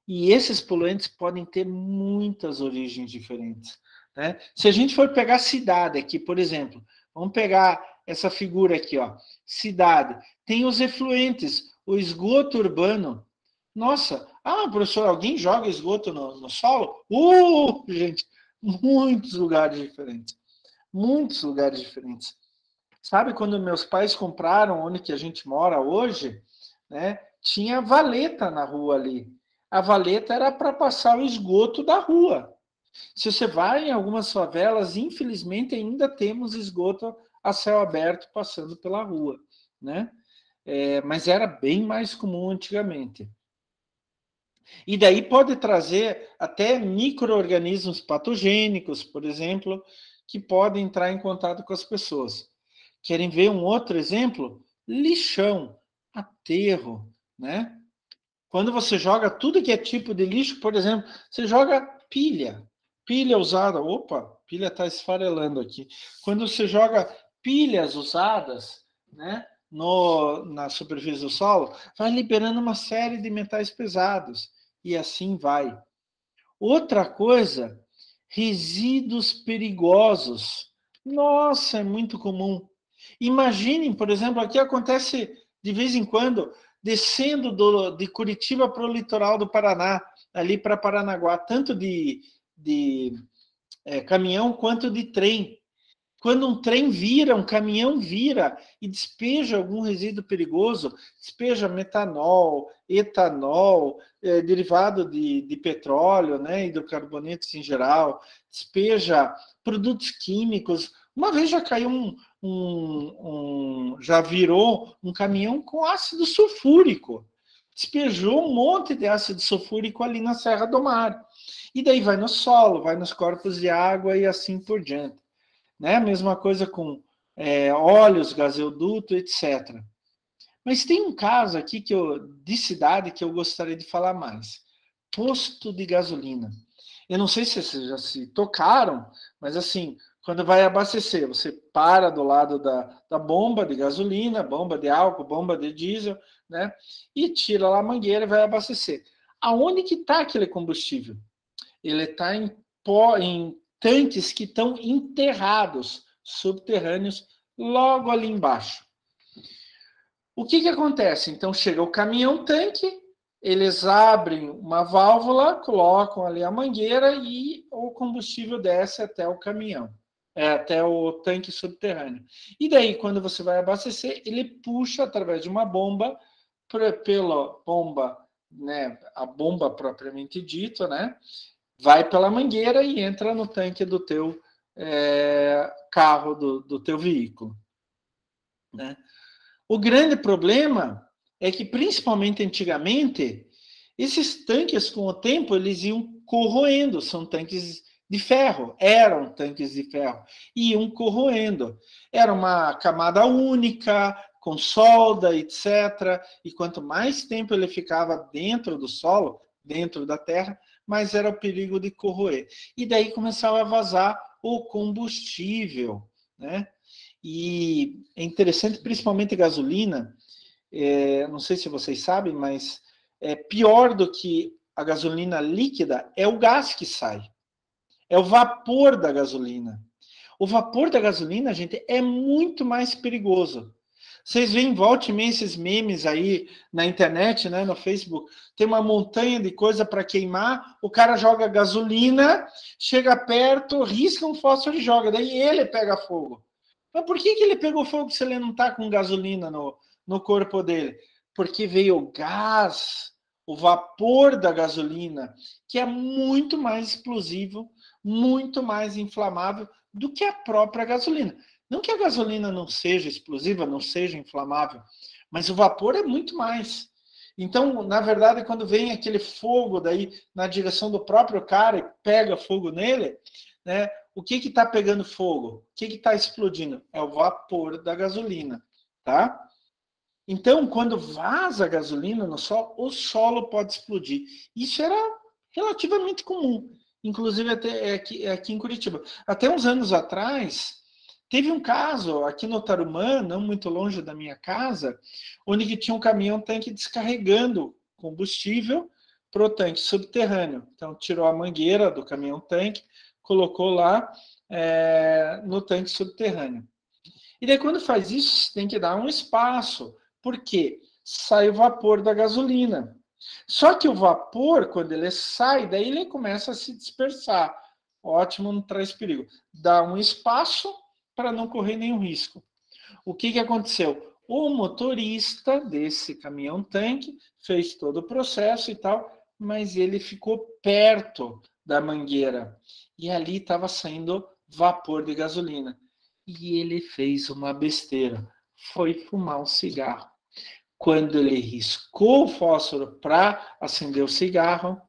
E esses poluentes podem ter muitas origens diferentes, né? Se a gente for pegar cidade aqui, por exemplo, vamos pegar essa figura aqui, ó, cidade, tem os efluentes, o esgoto urbano. Nossa, professor, alguém joga esgoto no solo? Gente, muitos lugares diferentes. Muitos lugares diferentes. Sabe quando meus pais compraram onde que a gente mora hoje, né? Tinha valeta na rua ali. A valeta era para passar o esgoto da rua. Se você vai em algumas favelas, infelizmente ainda temos esgoto a céu aberto passando pela rua, né? Mas era bem mais comum antigamente. E daí pode trazer até micro-organismos patogênicos, por exemplo, que podem entrar em contato com as pessoas. Querem ver um outro exemplo? Lixão, aterro, né? Quando você joga tudo que é tipo de lixo, por exemplo, você joga pilha usada, opa, pilha está esfarelando aqui. Quando você joga pilhas usadas, né, na superfície do solo, vai liberando uma série de metais pesados e assim vai. Outra coisa, resíduos perigosos. Nossa, é muito comum. Imaginem, por exemplo, aqui acontece de vez em quando, descendo de Curitiba para o litoral do Paraná, ali para Paranaguá, tanto de caminhão quanto de trem. Quando um trem vira, um caminhão vira e despeja algum resíduo perigoso, despeja metanol, etanol, derivado de petróleo, né, hidrocarbonetos em geral, despeja produtos químicos. Uma vez já caiu já virou um caminhão com ácido sulfúrico. Despejou um monte de ácido sulfúrico ali na Serra do Mar. E daí vai no solo, vai nos corpos de água e assim por diante. Né? Mesma coisa com óleos, gasoduto, etc. Mas tem um caso aqui de cidade que eu gostaria de falar mais. Posto de gasolina. Eu não sei se vocês já se tocaram, mas assim, quando vai abastecer, você para do lado da bomba de gasolina, bomba de álcool, bomba de diesel, né? E tira lá a mangueira e vai abastecer. Aonde que está aquele combustível? Ele está em tanques que estão enterrados, subterrâneos, logo ali embaixo. O que acontece? Então chega o caminhão-tanque, eles abrem uma válvula, colocam ali a mangueira e o combustível desce até o caminhão, até o tanque subterrâneo. E daí, quando você vai abastecer, ele puxa através de uma bomba, pela bomba, né, a bomba propriamente dita, né, vai pela mangueira e entra no tanque do teu carro, do teu veículo. Né? O grande problema é que, principalmente antigamente, esses tanques, com o tempo, eles iam corroendo, são tanques de ferro, eram tanques de ferro, e iam corroendo. Era uma camada única, com solda, etc. E quanto mais tempo ele ficava dentro do solo, dentro da terra, mais era o perigo de corroer. E daí começava a vazar o combustível, né? E é interessante, principalmente a gasolina, não sei se vocês sabem, mas pior do que a gasolina líquida é o gás que sai. É o vapor da gasolina. O vapor da gasolina, gente, é muito mais perigoso. Vocês veem, volta e meia, esses memes aí na internet, né, no Facebook, tem uma montanha de coisa para queimar, o cara joga gasolina, chega perto, risca um fósforo e joga, daí ele pega fogo. Mas por que ele pegou fogo se ele não está com gasolina no corpo dele? Porque veio o gás, o vapor da gasolina, que é muito mais explosivo, muito mais inflamável do que a própria gasolina. Não que a gasolina não seja explosiva, não seja inflamável, mas o vapor é muito mais. Então, na verdade, quando vem aquele fogo daí na direção do próprio cara e pega fogo nele, né? O que está pegando fogo? O que está explodindo? É o vapor da gasolina, tá? Então, quando vaza a gasolina no solo, o solo pode explodir. Isso era relativamente comum, inclusive até aqui em Curitiba. Até uns anos atrás, teve um caso aqui no Tarumã, não muito longe da minha casa, onde que tinha um caminhão-tanque descarregando combustível para o tanque subterrâneo. Então, tirou a mangueira do caminhão-tanque, colocou lá no tanque subterrâneo. E daí, quando faz isso, você tem que dar um espaço, porque sai o vapor da gasolina. Só que o vapor, quando ele sai, daí ele começa a se dispersar. Ótimo, não traz perigo. Dá um espaço para não correr nenhum risco. O que aconteceu? O motorista desse caminhão-tanque fez todo o processo e tal, mas ele ficou perto da mangueira. E ali estava saindo vapor de gasolina. E ele fez uma besteira. Foi fumar um cigarro. Quando ele riscou o fósforo para acender o cigarro,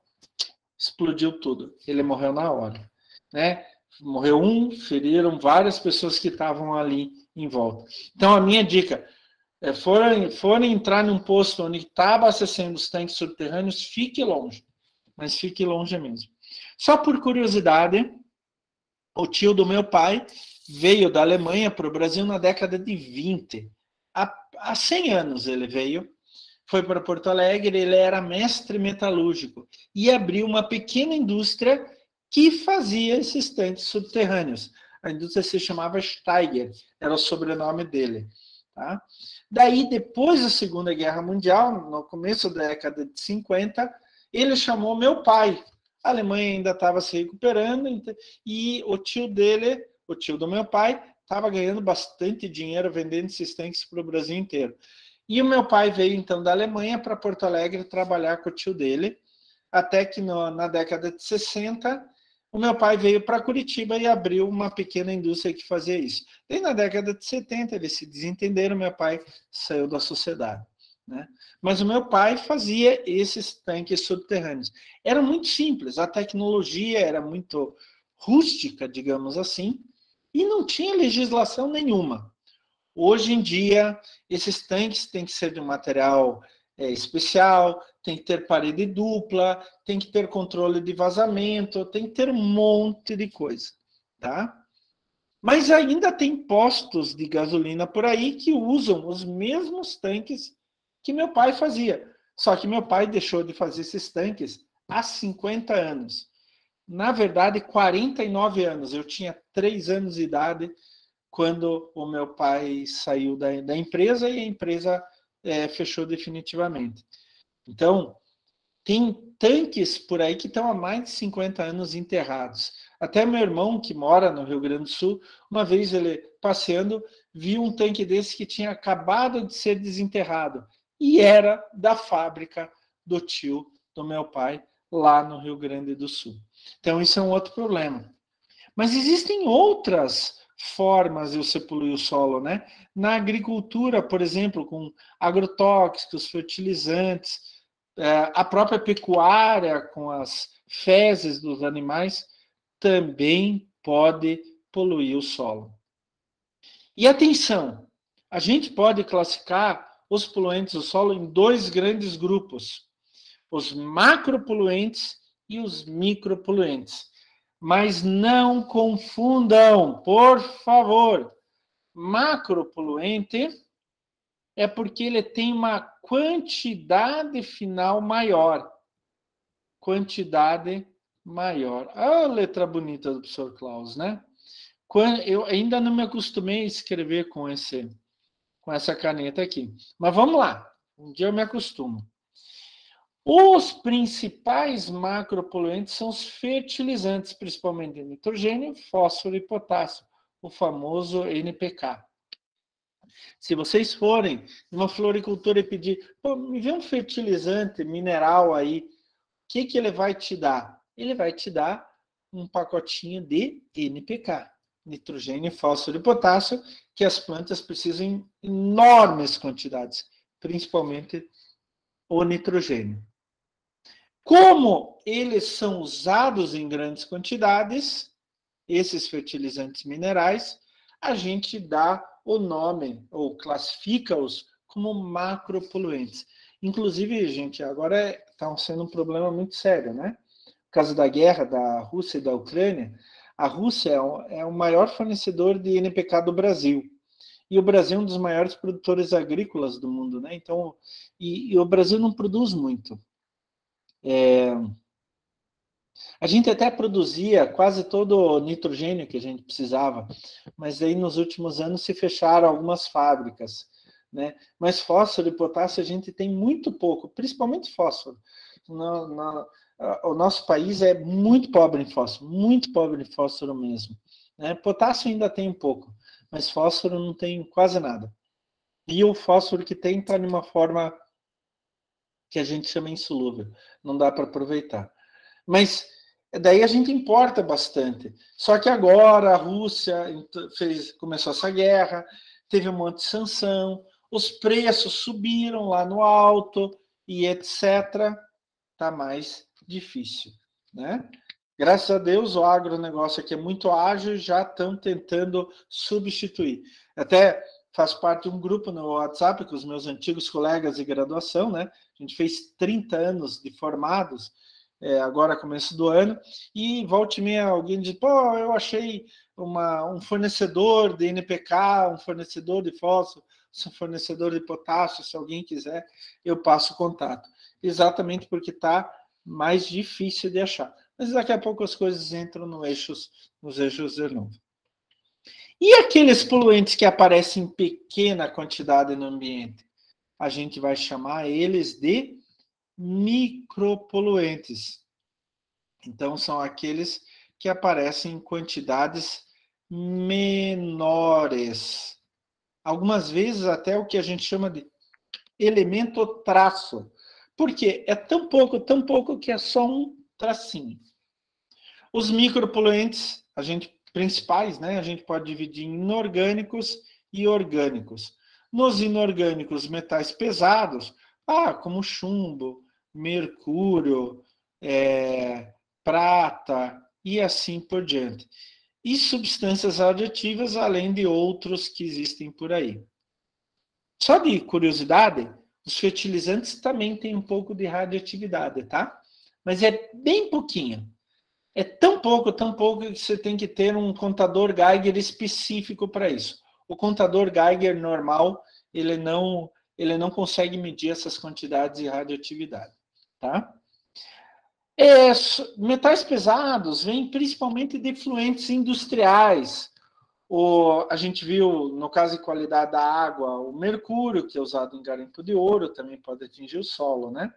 explodiu tudo. Ele morreu na hora, né? Morreu um, feriram várias pessoas que estavam ali em volta. Então, a minha dica é, forem entrar num posto onde está abastecendo os tanques subterrâneos, fique longe. Mas fique longe mesmo. Só por curiosidade, o tio do meu pai veio da Alemanha para o Brasil na década de 20. Há 100 anos ele veio, foi para Porto Alegre, ele era mestre metalúrgico e abriu uma pequena indústria que fazia esses tanques subterrâneos. A indústria se chamava Steiger, era o sobrenome dele. Tá? Daí, depois da Segunda Guerra Mundial, no começo da década de 50, ele chamou meu pai. A Alemanha ainda estava se recuperando e o tio dele, o tio do meu pai, estava ganhando bastante dinheiro vendendo esses tanques para o Brasil inteiro. E o meu pai veio, então, da Alemanha para Porto Alegre trabalhar com o tio dele, até que na década de 60, o meu pai veio para Curitiba e abriu uma pequena indústria que fazia isso. E na década de 70, eles se desentenderam, meu pai saiu da sociedade. Né? Mas o meu pai fazia esses tanques subterrâneos. Era muito simples, a tecnologia era muito rústica, digamos assim, e não tinha legislação nenhuma. Hoje em dia, esses tanques têm que ser de um material especial, tem que ter parede dupla, tem que ter controle de vazamento, tem que ter um monte de coisa, tá? Mas ainda tem postos de gasolina por aí que usam os mesmos tanques que meu pai fazia. Só que meu pai deixou de fazer esses tanques há 50 anos. Na verdade, 49 anos. Eu tinha 3 anos de idade quando o meu pai saiu da empresa e a empresa fechou definitivamente. Então, tem tanques por aí que estão há mais de 50 anos enterrados. Até meu irmão, que mora no Rio Grande do Sul, uma vez ele passeando, viu um tanque desse que tinha acabado de ser desenterrado. E era da fábrica do tio do meu pai, lá no Rio Grande do Sul. Então, isso é um outro problema. Mas existem outras formas de você poluir o solo, né? Na agricultura, por exemplo, com agrotóxicos, fertilizantes, a própria pecuária com as fezes dos animais também pode poluir o solo. E atenção, a gente pode classificar os poluentes do solo em 2 grandes grupos: os macropoluentes e os micropoluentes. Mas não confundam, por favor. Macropoluente é porque ele tem uma quantidade final maior. Quantidade maior. Ah, a letra bonita do professor Klaus, né? Eu ainda não me acostumei a escrever com essa caneta aqui. Mas vamos lá. Um dia eu me acostumo. Os principais macropoluentes são os fertilizantes, principalmente nitrogênio, fósforo e potássio, o famoso NPK. Se vocês forem numa floricultura e pedir, me vê um fertilizante mineral aí, o que ele vai te dar? Ele vai te dar um pacotinho de NPK, nitrogênio, fósforo e potássio, que as plantas precisam em enormes quantidades, principalmente o nitrogênio. Como eles são usados em grandes quantidades, esses fertilizantes minerais, a gente dá o nome, ou classifica-os como macropoluentes. Inclusive, gente, agora está sendo um problema muito sério, né? Por causa da guerra da Rússia e da Ucrânia, a Rússia é o maior fornecedor de NPK do Brasil. E o Brasil é um dos maiores produtores agrícolas do mundo, né? Então, e o Brasil não produz muito. A gente até produzia quase todo o nitrogênio que a gente precisava, mas aí nos últimos anos se fecharam algumas fábricas, né? Mas fósforo e potássio a gente tem muito pouco, principalmente fósforo. O nosso país é muito pobre em fósforo mesmo. Né? Potássio ainda tem um pouco, mas fósforo não tem quase nada. E o fósforo que tem está de uma forma que a gente chama insolúvel, não dá para aproveitar. Mas daí a gente importa bastante. Só que agora a Rússia começou essa guerra, teve um monte de sanção, os preços subiram lá no alto e etc. Está mais difícil, né? Graças a Deus, o agronegócio aqui é muito ágil, já estão tentando substituir. Até faço parte de um grupo no WhatsApp com os meus antigos colegas de graduação, né? A gente fez 30 anos de formados, agora começo do ano, e volta e meia alguém diz, pô, eu achei um fornecedor de NPK, um fornecedor de fósforo, um fornecedor de potássio, se alguém quiser, eu passo o contato. Exatamente porque está mais difícil de achar. Mas daqui a pouco as coisas entram nos eixos de novo. E aqueles poluentes que aparecem em pequena quantidade no ambiente? A gente vai chamar eles de micropoluentes. Então, são aqueles que aparecem em quantidades menores. Algumas vezes até o que a gente chama de elemento traço. Por quê? É tão pouco que é só um tracinho. Os micropoluentes, principais, né? A gente pode dividir em inorgânicos e orgânicos. Nos inorgânicos, metais pesados, como chumbo, mercúrio, prata e assim por diante. E substâncias radioativas, além de outros que existem por aí. Só de curiosidade, os fertilizantes também têm um pouco de radioatividade, tá? Mas é bem pouquinho. É tão pouco que você tem que ter um contador Geiger específico para isso. O contador Geiger normal, ele não consegue medir essas quantidades de radioatividade, tá? Metais pesados vêm principalmente de efluentes industriais. A gente viu, no caso de qualidade da água, o mercúrio, que é usado em garimpo de ouro, também pode atingir o solo, né?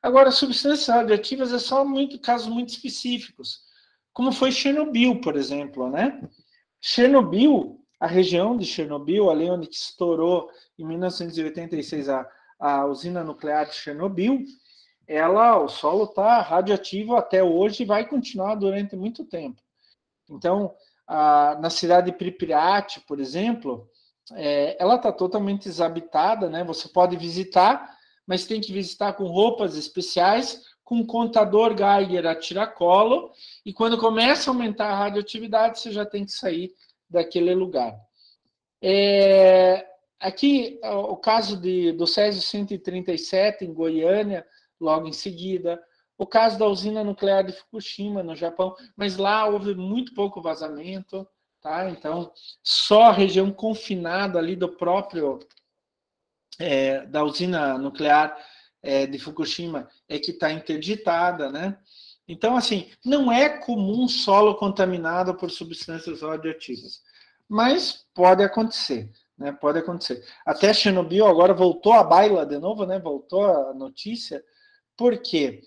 Agora, substâncias radioativas é só casos muito específicos, como foi Chernobyl, por exemplo, né? Chernobyl, a região de Chernobyl, ali onde estourou em 1986 a usina nuclear de Chernobyl, o solo está radioativo até hoje e vai continuar durante muito tempo. Então, na cidade de Pripyat, por exemplo, ela está totalmente desabitada, né? Você pode visitar, mas tem que visitar com roupas especiais, com contador Geiger a tiracolo, e quando começa a aumentar a radioatividade, você já tem que sair daquele lugar. Aqui, o caso do Césio 137, em Goiânia, logo em seguida, o caso da usina nuclear de Fukushima, no Japão, mas lá houve muito pouco vazamento, tá? Então, só a região confinada ali do próprio da usina nuclear de Fukushima é que está interditada, né? Então, assim, não é comum solo contaminado por substâncias radioativas, mas pode acontecer, né? Pode acontecer. Até Chernobyl agora voltou à baila de novo, né? Voltou a notícia. Por quê?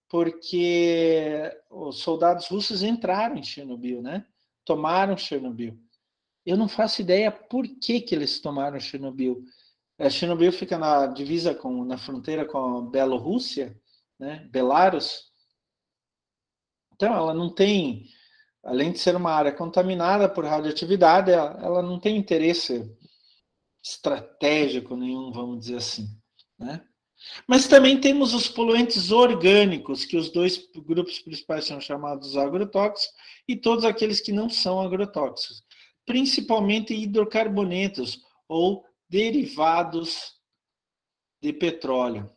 Porque os soldados russos entraram em Chernobyl, né? Tomaram Chernobyl. Eu não faço ideia por que eles tomaram Chernobyl. Chernobyl fica na divisa na fronteira com a Bielorrússia, né? Belarus. Então, ela não tem, além de ser uma área contaminada por radioatividade, ela não tem interesse estratégico nenhum, vamos dizer assim, né? Mas também temos os poluentes orgânicos, que os dois grupos principais são chamados agrotóxicos, e todos aqueles que não são agrotóxicos, principalmente hidrocarbonetos ou derivados de petróleo.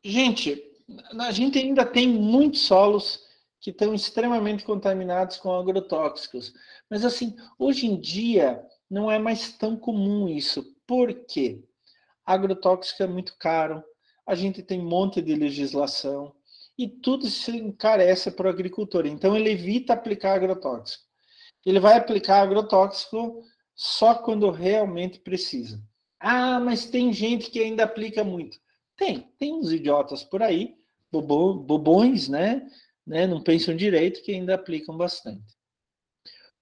Gente, a gente ainda tem muitos solos que estão extremamente contaminados com agrotóxicos, mas assim, hoje em dia não é mais tão comum isso. Por quê? Agrotóxico é muito caro, a gente tem um monte de legislação e tudo se encarece para o agricultor. Então, ele evita aplicar agrotóxico. Ele vai aplicar agrotóxico só quando realmente precisa. Mas tem gente que ainda aplica muito. Tem uns idiotas por aí, bobões, né? Não pensam direito, que ainda aplicam bastante.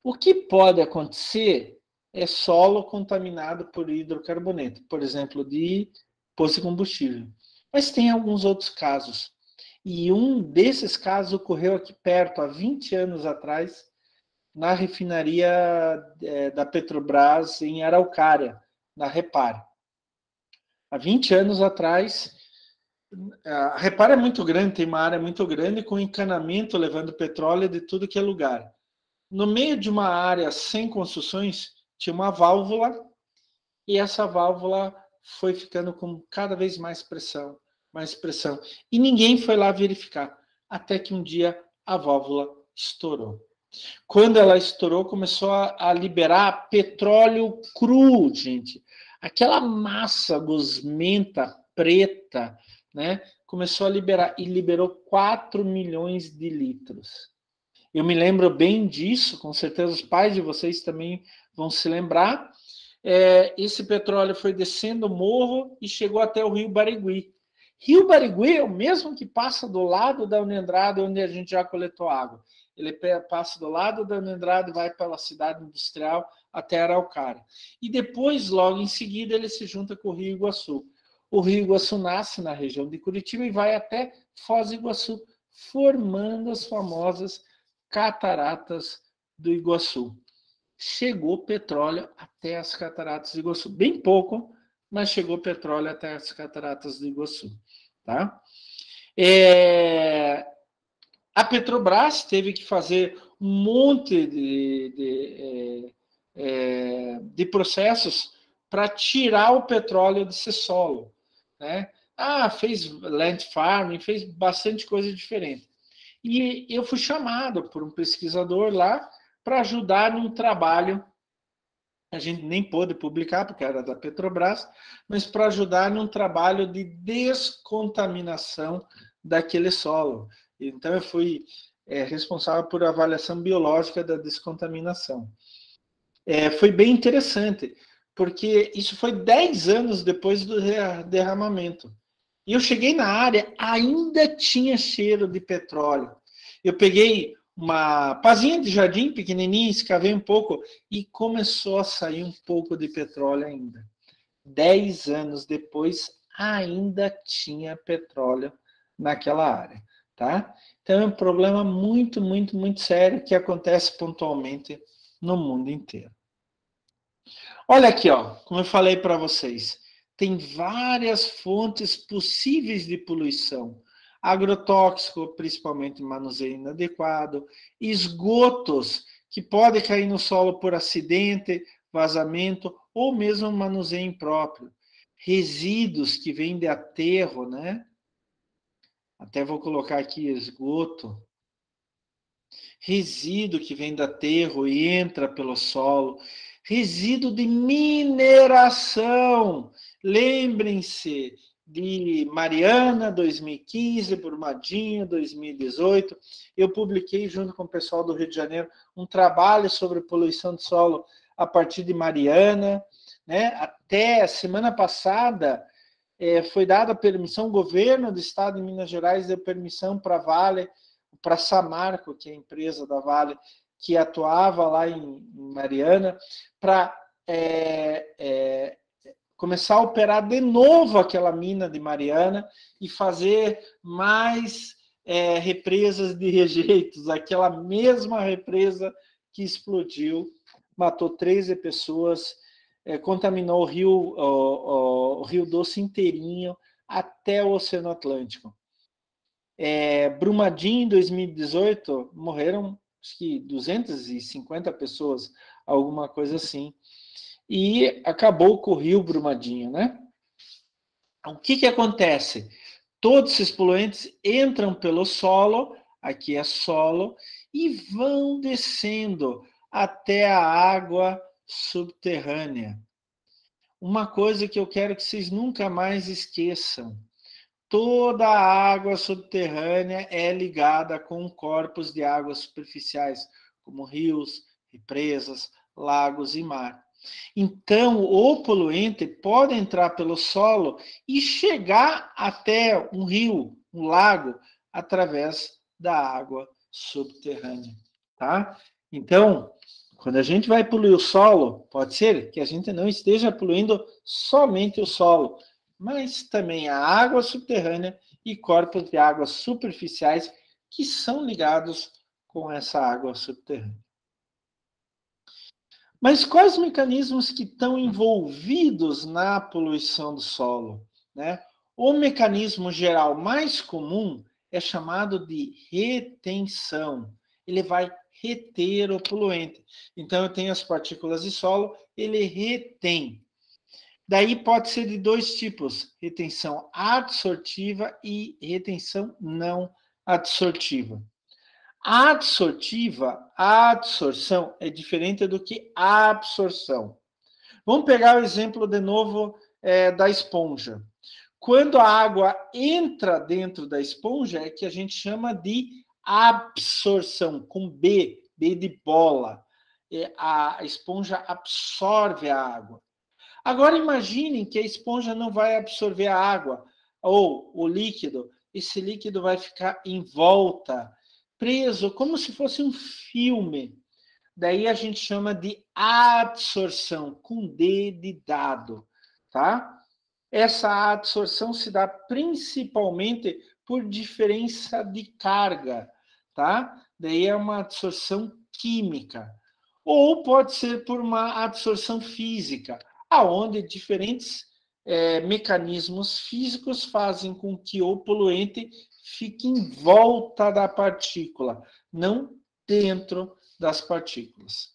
O que pode acontecer é solo contaminado por hidrocarboneto, por exemplo, de poço de combustível. Mas tem alguns outros casos. E um desses casos ocorreu aqui perto, há 20 anos atrás, na refinaria da Petrobras em Araucária, na Repar. Há 20 anos atrás, a Repar é muito grande, tem uma área muito grande com encanamento levando petróleo de tudo que é lugar. No meio de uma área sem construções, tinha uma válvula e essa válvula foi ficando com cada vez mais pressão, mais pressão. E ninguém foi lá verificar, até que um dia a válvula estourou. Quando ela estourou, começou a liberar petróleo cru, gente. Aquela massa gosmenta, preta, né? Começou a liberar, e liberou 4 milhões de litros. Eu me lembro bem disso, com certeza os pais de vocês também vão se lembrar. Esse petróleo foi descendo o morro e chegou até o Rio Barigui. Rio Barigui é o mesmo que passa do lado da Unendrado, onde a gente já coletou água. Ele passa do lado da Unendrado e vai pela cidade industrial até Araucária. E depois, logo em seguida, ele se junta com o Rio Iguaçu. O Rio Iguaçu nasce na região de Curitiba e vai até Foz do Iguaçu, formando as famosas Cataratas do Iguaçu. Chegou petróleo até as Cataratas do Iguaçu. Bem pouco, mas chegou petróleo até as Cataratas do Iguaçu. Tá? A Petrobras teve que fazer um monte de processos para tirar o petróleo desse solo. Né? Fez land farming, fez bastante coisa diferente. E eu fui chamado por um pesquisador lá para ajudar num trabalho, a gente nem pôde publicar, porque era da Petrobras, mas para ajudar num trabalho de descontaminação daquele solo. Então, eu fui responsável por avaliação biológica da descontaminação. Foi bem interessante, porque isso foi 10 anos depois do derramamento. E eu cheguei na área, ainda tinha cheiro de petróleo. Eu peguei uma pazinha de jardim pequenininha, escavei um pouco e começou a sair um pouco de petróleo ainda. 10 anos depois, ainda tinha petróleo naquela área. Tá? Então, é um problema muito, muito, muito sério que acontece pontualmente no mundo inteiro. Olha aqui, ó, como eu falei para vocês, tem várias fontes possíveis de poluição. Agrotóxico, principalmente manuseio inadequado, esgotos que podem cair no solo por acidente, vazamento ou mesmo manuseio impróprio. Resíduos que vêm de aterro, né? Até vou colocar aqui esgoto. Resíduo que vem de aterro e entra pelo solo. Resíduo de mineração. Lembrem-se de Mariana, 2015, Brumadinho, 2018. Eu publiquei, junto com o pessoal do Rio de Janeiro, um trabalho sobre poluição de solo a partir de Mariana. Né? Até a semana passada, foi dada permissão, o governo do estado de Minas Gerais deu permissão para a Vale, para a Samarco, que é a empresa da Vale, que atuava lá em Mariana, para começar a operar de novo aquela mina de Mariana e fazer mais represas de rejeitos, aquela mesma represa que explodiu, matou 13 pessoas, contaminou o Rio Doce inteirinho até o Oceano Atlântico. Brumadinho, em 2018, morreram acho que 250 pessoas, alguma coisa assim. E acabou com o rio Brumadinho, né? O que acontece? Todos esses poluentes entram pelo solo, aqui é solo, e vão descendo até a água subterrânea. Uma coisa que eu quero que vocês nunca mais esqueçam: toda a água subterrânea é ligada com corpos de águas superficiais, como rios, represas, lagos e mar. Então, o poluente pode entrar pelo solo e chegar até um rio, um lago, através da água subterrânea. Tá? Então, Quando a gente vai poluir o solo, pode ser que a gente não esteja poluindo somente o solo, mas também a água subterrânea e corpos de águas superficiais que são ligados com essa água subterrânea. Mas quais mecanismos que estão envolvidos na poluição do solo, né? O mecanismo geral mais comum é chamado de retenção. Ele vai reter o poluente. Então, eu tenho as partículas de solo, ele retém. Daí pode ser de dois tipos, retenção adsortiva e retenção não adsortiva. A adsortiva, a adsorção é diferente do que a absorção. Vamos pegar o exemplo de novo da esponja. Quando a água entra dentro da esponja, é que a gente chama de absorção, com B, B de bola. A esponja absorve a água. Agora imaginem que a esponja não vai absorver a água, ou o líquido. Esse líquido vai ficar em volta, preso, como se fosse um filme. Daí a gente chama de adsorção, com D de dado, tá? Essa adsorção se dá principalmente por diferença de carga, tá? Daí é uma adsorção química. Ou pode ser por uma adsorção física, aonde diferentes mecanismos físicos fazem com que o poluente fique em volta da partícula, não dentro das partículas.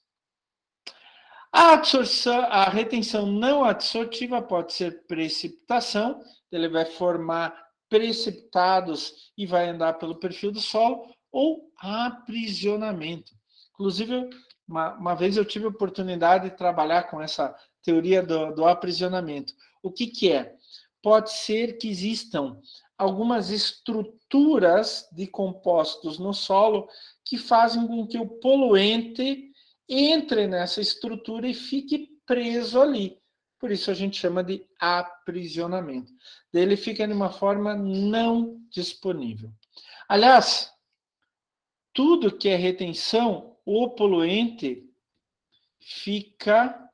A retenção não adsortiva pode ser precipitação, ele vai formar precipitados e vai andar pelo perfil do solo, ou aprisionamento. Inclusive, uma vez eu tive a oportunidade de trabalhar com essa teoria do aprisionamento. O que é? Pode ser que existam algumas estruturas de compostos no solo que fazem com que o poluente entre nessa estrutura e fique preso ali. Por isso a gente chama de aprisionamento. Ele fica de uma forma não disponível. Aliás, tudo que é retenção, o poluente fica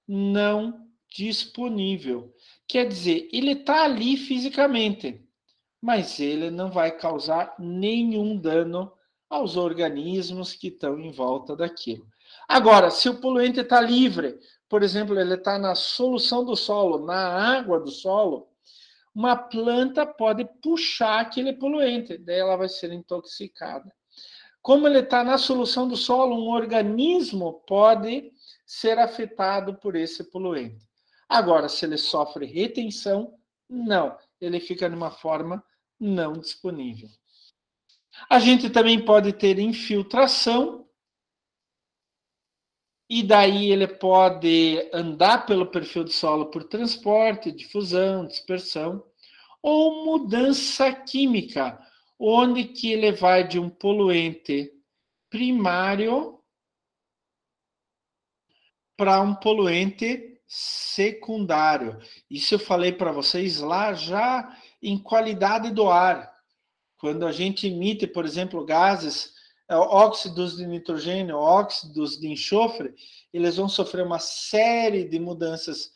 não disponível. Quer dizer, ele está ali fisicamente, mas ele não vai causar nenhum dano aos organismos que estão em volta daquilo. Agora, se o poluente está livre, por exemplo, ele está na solução do solo, na água do solo, uma planta pode puxar aquele poluente, daí ela vai ser intoxicada. Como ele está na solução do solo, um organismo pode ser afetado por esse poluente. Agora, se ele sofre retenção, não, ele fica de uma forma não disponível. A gente também pode ter infiltração, e daí ele pode andar pelo perfil do solo por transporte, difusão, dispersão, ou mudança química, onde que ele vai de um poluente primário para um poluente secundário. Isso eu falei para vocês lá já em qualidade do ar. Quando a gente emite, por exemplo, gases, óxidos de nitrogênio, óxidos de enxofre, eles vão sofrer uma série de mudanças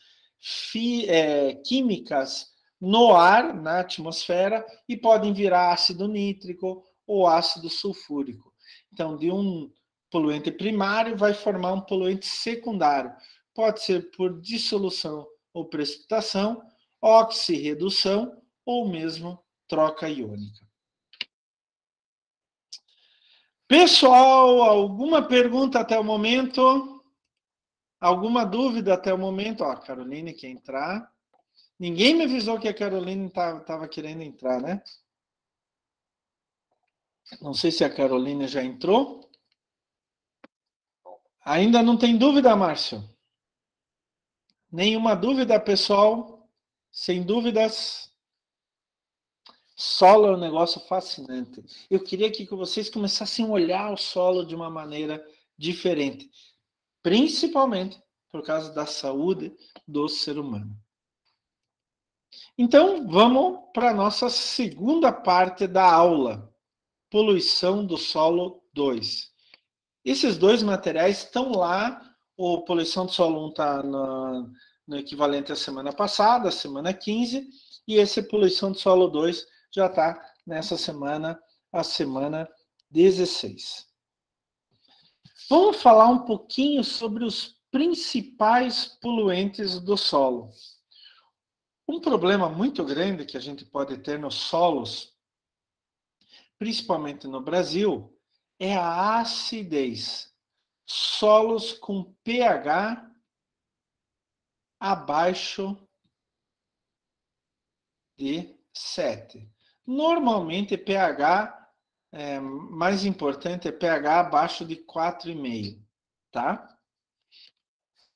químicas no ar, na atmosfera, e podem virar ácido nítrico ou ácido sulfúrico. Então, de um poluente primário vai formar um poluente secundário. Pode ser por dissolução ou precipitação, oxirredução ou mesmo troca iônica. Pessoal, alguma pergunta até o momento? Alguma dúvida até o momento? Ó, a Caroline quer entrar. Ninguém me avisou que a Caroline estava querendo entrar, né? Não sei se a Caroline já entrou. Ainda não tem dúvida, Márcio? Nenhuma dúvida, pessoal? Sem dúvidas? Solo é um negócio fascinante. Eu queria que vocês começassem a olhar o solo de uma maneira diferente, principalmente por causa da saúde do ser humano. Então, vamos para a nossa segunda parte da aula, Poluição do Solo 2. Esses dois materiais estão lá, o poluição do solo 1 está no equivalente à semana passada, semana 15, e esse poluição do solo 2 já está nessa semana, a semana 16. Vamos falar um pouquinho sobre os principais poluentes do solo. Um problema muito grande que a gente pode ter nos solos, principalmente no Brasil, é a acidez. Solos com pH abaixo de 7. Normalmente, pH mais importante é pH abaixo de 4,5, tá?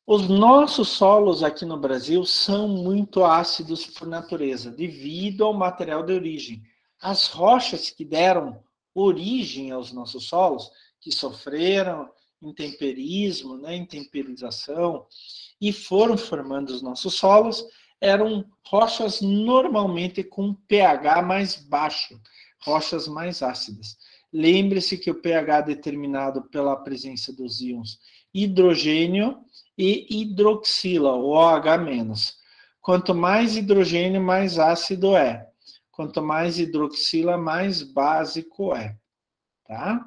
Os nossos solos aqui no Brasil são muito ácidos por natureza, devido ao material de origem. As rochas que deram origem aos nossos solos, que sofreram intemperismo, né, intemperização, e foram formando os nossos solos, eram rochas normalmente com pH mais baixo, rochas mais ácidas. Lembre-se que o pH é determinado pela presença dos íons hidrogênio e hidroxila, o OH-. Quanto mais hidrogênio, mais ácido é. Quanto mais hidroxila, mais básico é. Tá?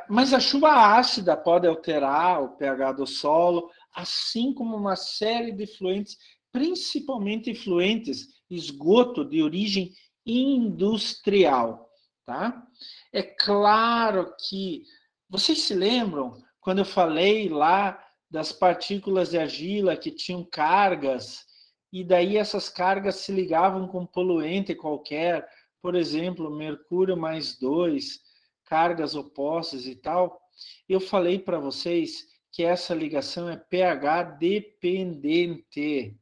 Mas a chuva ácida pode alterar o pH do solo, assim como uma série de efluentes, principalmente efluentes, esgoto de origem industrial. Tá? É claro que vocês se lembram quando eu falei lá das partículas de argila que tinham cargas, e daí essas cargas se ligavam com poluente qualquer, por exemplo, mercúrio mais 2, cargas opostas e tal. Eu falei para vocês que essa ligação é pH dependente.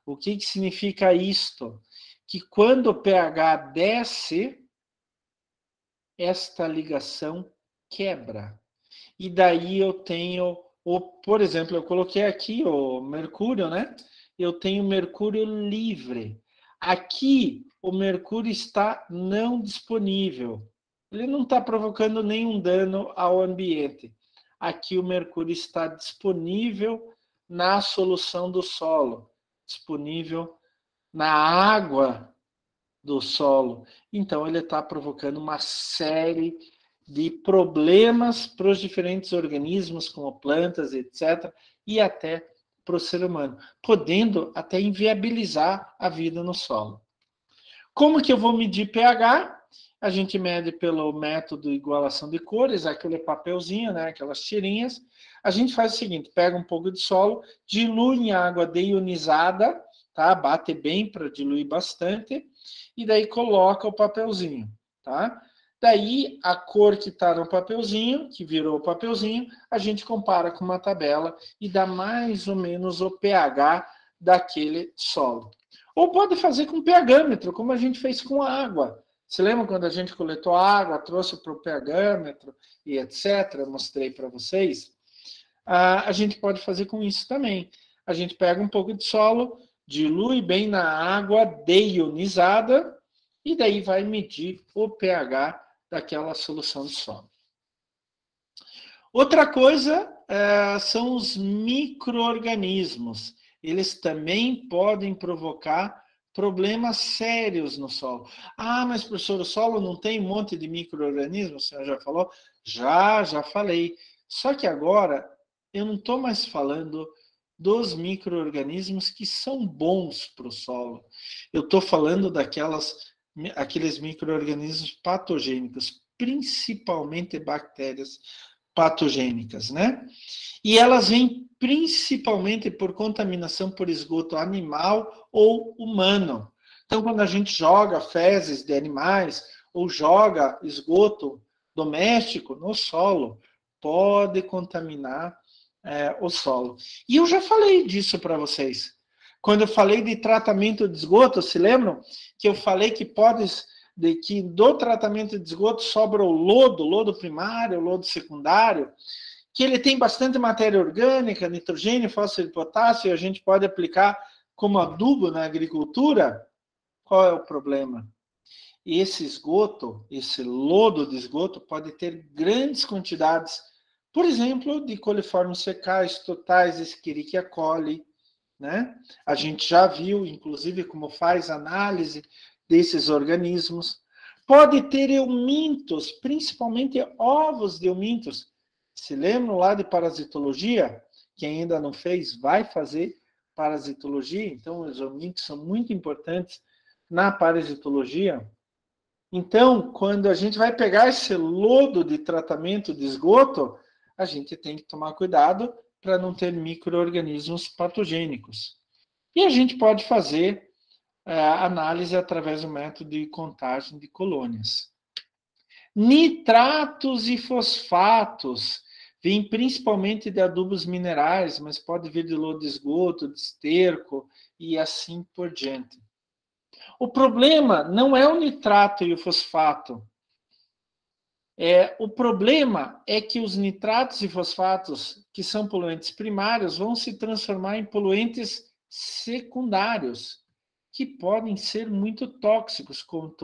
O que significa isto? Que quando o pH desce, esta ligação quebra. E daí eu tenho, por exemplo, eu coloquei aqui o mercúrio, né? Eu tenho mercúrio livre. Aqui o mercúrio está não disponível. Ele não está provocando nenhum dano ao ambiente. Aqui o mercúrio está disponível na solução do solo, disponível na água do solo. Então, ele está provocando uma série de problemas para os diferentes organismos, como plantas, etc., e até para o ser humano, podendo até inviabilizar a vida no solo. Como que eu vou medir pH? A gente mede pelo método de igualação de cores, aquele papelzinho, né, aquelas tirinhas. A gente faz o seguinte, pega um pouco de solo, dilui em água deionizada, tá? Bate bem para diluir bastante, e daí coloca o papelzinho, tá? Daí, a cor que está no papelzinho, que virou o papelzinho, a gente compara com uma tabela e dá mais ou menos o pH daquele solo. Ou pode fazer com pHmetro, como a gente fez com a água. Você lembra quando a gente coletou água, trouxe para o pHmetro e etc., eu mostrei para vocês? A gente pode fazer com isso também. A gente pega um pouco de solo, dilui bem na água deionizada e daí vai medir o pH daquela solução de solo. Outra coisa são os micro-organismos. Eles também podem provocar problemas sérios no solo. Ah, mas professor, o solo não tem um monte de micro-organismos? O senhor já falou? Já falei. Só que agora eu não estou mais falando dos micro-organismos que são bons para o solo. Eu estou falando aqueles micro-organismos patogênicos, principalmente bactérias patogênicas, né? E elas vêm principalmente por contaminação por esgoto animal ou humano. Então, quando a gente joga fezes de animais ou joga esgoto doméstico no solo, pode contaminar o solo. E eu já falei disso para vocês. Quando eu falei de tratamento de esgoto, se lembram? Que eu falei que que do tratamento de esgoto sobra o lodo primário, o lodo secundário, que ele tem bastante matéria orgânica, nitrogênio, fósforo e potássio, e a gente pode aplicar como adubo na agricultura. Qual é o problema? esse esgoto, esse lodo de esgoto, pode ter grandes quantidades, por exemplo, de coliformes fecais, totais, Escherichia coli, né? A gente já viu, inclusive, como faz análise desses organismos. Pode ter eumintos, principalmente ovos de eumintos. Se lembram lá de parasitologia? Quem ainda não fez, vai fazer parasitologia. Então, os eumintos são muito importantes na parasitologia. Então, quando a gente vai pegar esse lodo de tratamento de esgoto, a gente tem que tomar cuidado para não ter micro-organismos patogênicos. E a gente pode fazer análise através do método de contagem de colônias. Nitratos e fosfatos vêm principalmente de adubos minerais, mas pode vir de lodo de esgoto, de esterco e assim por diante. O problema não é o nitrato e o fosfato. O problema é que os nitratos e fosfatos, que são poluentes primários, vão se transformar em poluentes secundários, que podem ser muito tóxicos, como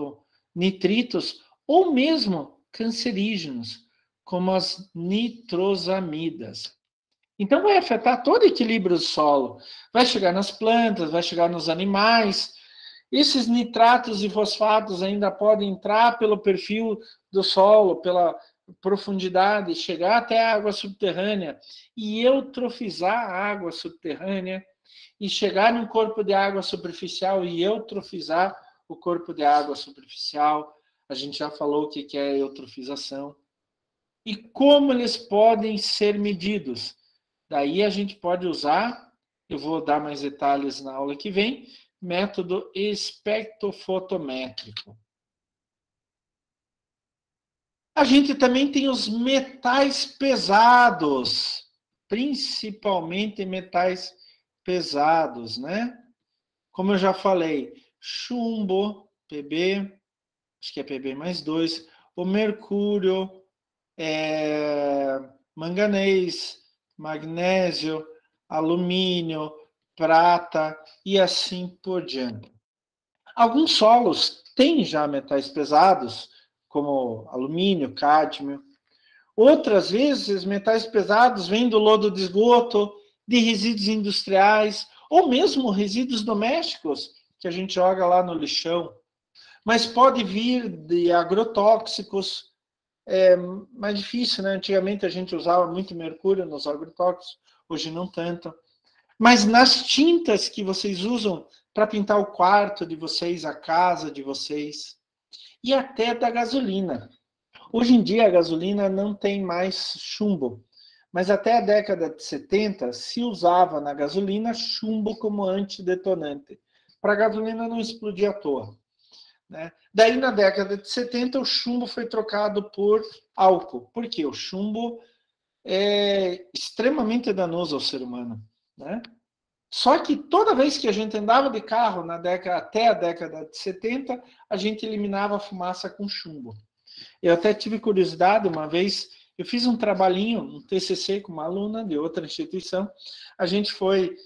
nitritos, ou mesmo cancerígenos, como as nitrosamidas. Então, vai afetar todo o equilíbrio do solo. Vai chegar nas plantas, vai chegar nos animais. Esses nitratos e fosfatos ainda podem entrar pelo perfil do solo, pela profundidade, chegar até a água subterrânea e eutrofizar a água subterrânea, e chegar no corpo de água superficial e eutrofizar o corpo de água superficial. A gente já falou o que é eutrofização. E como eles podem ser medidos? Daí a gente pode usar, eu vou dar mais detalhes na aula que vem, método espectrofotométrico. A gente também tem os metais pesados, principalmente metais pesados, né? Como eu já falei, chumbo, Pb, acho que é Pb+2, o mercúrio, manganês, magnésio, alumínio, prata e assim por diante. Alguns solos têm já metais pesados, como alumínio, cádmio. Outras vezes, metais pesados vêm do lodo de esgoto, de resíduos industriais, ou mesmo resíduos domésticos, que a gente joga lá no lixão. Mas pode vir de agrotóxicos, mais difícil, né? Antigamente a gente usava muito mercúrio nos agrotóxicos, hoje não tanto. Mas nas tintas que vocês usam para pintar o quarto de vocês, a casa de vocês, e até da gasolina. Hoje em dia a gasolina não tem mais chumbo, mas até a década de 70 se usava na gasolina chumbo como antidetonante, para a gasolina não explodir à toa. Né? Daí, na década de 70, o chumbo foi trocado por álcool. Por quê? O chumbo é extremamente danoso ao ser humano. Né? Só que toda vez que a gente andava de carro até a década de 70, a gente eliminava a fumaça com chumbo. Eu até tive curiosidade, uma vez, eu fiz um trabalhinho, um TCC com uma aluna de outra instituição, a gente foi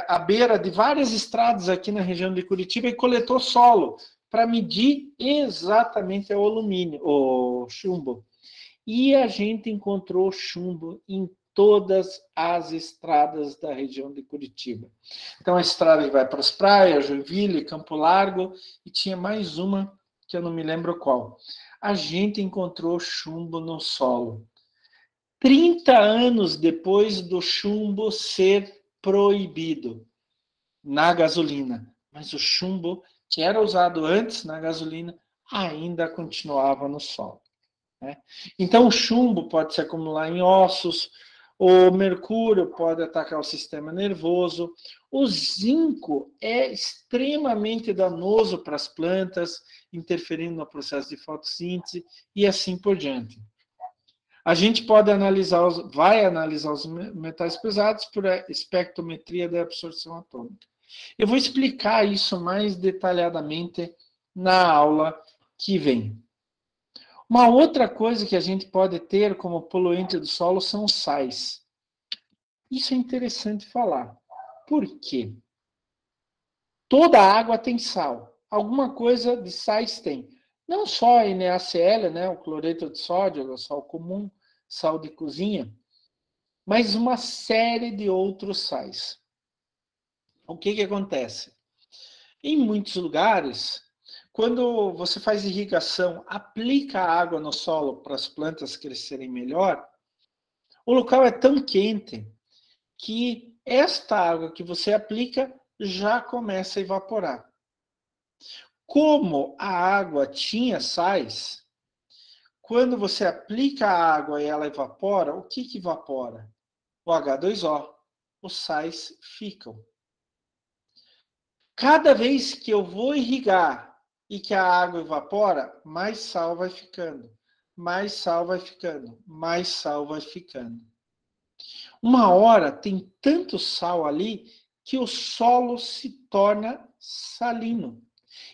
à beira de várias estradas aqui na região de Curitiba e coletou solo para medir exatamente o alumínio, o chumbo. E a gente encontrou chumbo em todas as estradas da região de Curitiba. Então, a estrada que vai para as praias, Joinville, Campo Largo, e tinha mais uma que eu não me lembro qual. A gente encontrou chumbo no solo. 30 anos depois do chumbo ser proibido na gasolina. Mas o chumbo, que era usado antes na gasolina, ainda continuava no solo. Né? Então, o chumbo pode se acumular em ossos, o mercúrio pode atacar o sistema nervoso, o zinco é extremamente danoso para as plantas, interferindo no processo de fotossíntese e assim por diante. A gente pode vai analisar os metais pesados por espectrometria da absorção atômica. Eu vou explicar isso mais detalhadamente na aula que vem. Uma outra coisa que a gente pode ter como poluente do solo são sais. Isso é interessante falar. Por quê? Toda água tem sal. Alguma coisa de sais tem. Não só a NaCl, né, o cloreto de sódio, o sal comum, sal de cozinha, mas uma série de outros sais. O que acontece? Em muitos lugares, quando você faz irrigação, aplica água no solo para as plantas crescerem melhor, o local é tão quente que esta água que você aplica já começa a evaporar. Como a água tinha sais, quando você aplica a água e ela evapora, o que evapora? O H2O. Os sais ficam. Cada vez que eu vou irrigar e que a água evapora, mais sal vai ficando, mais sal vai ficando, mais sal vai ficando. Uma hora tem tanto sal ali que o solo se torna salino.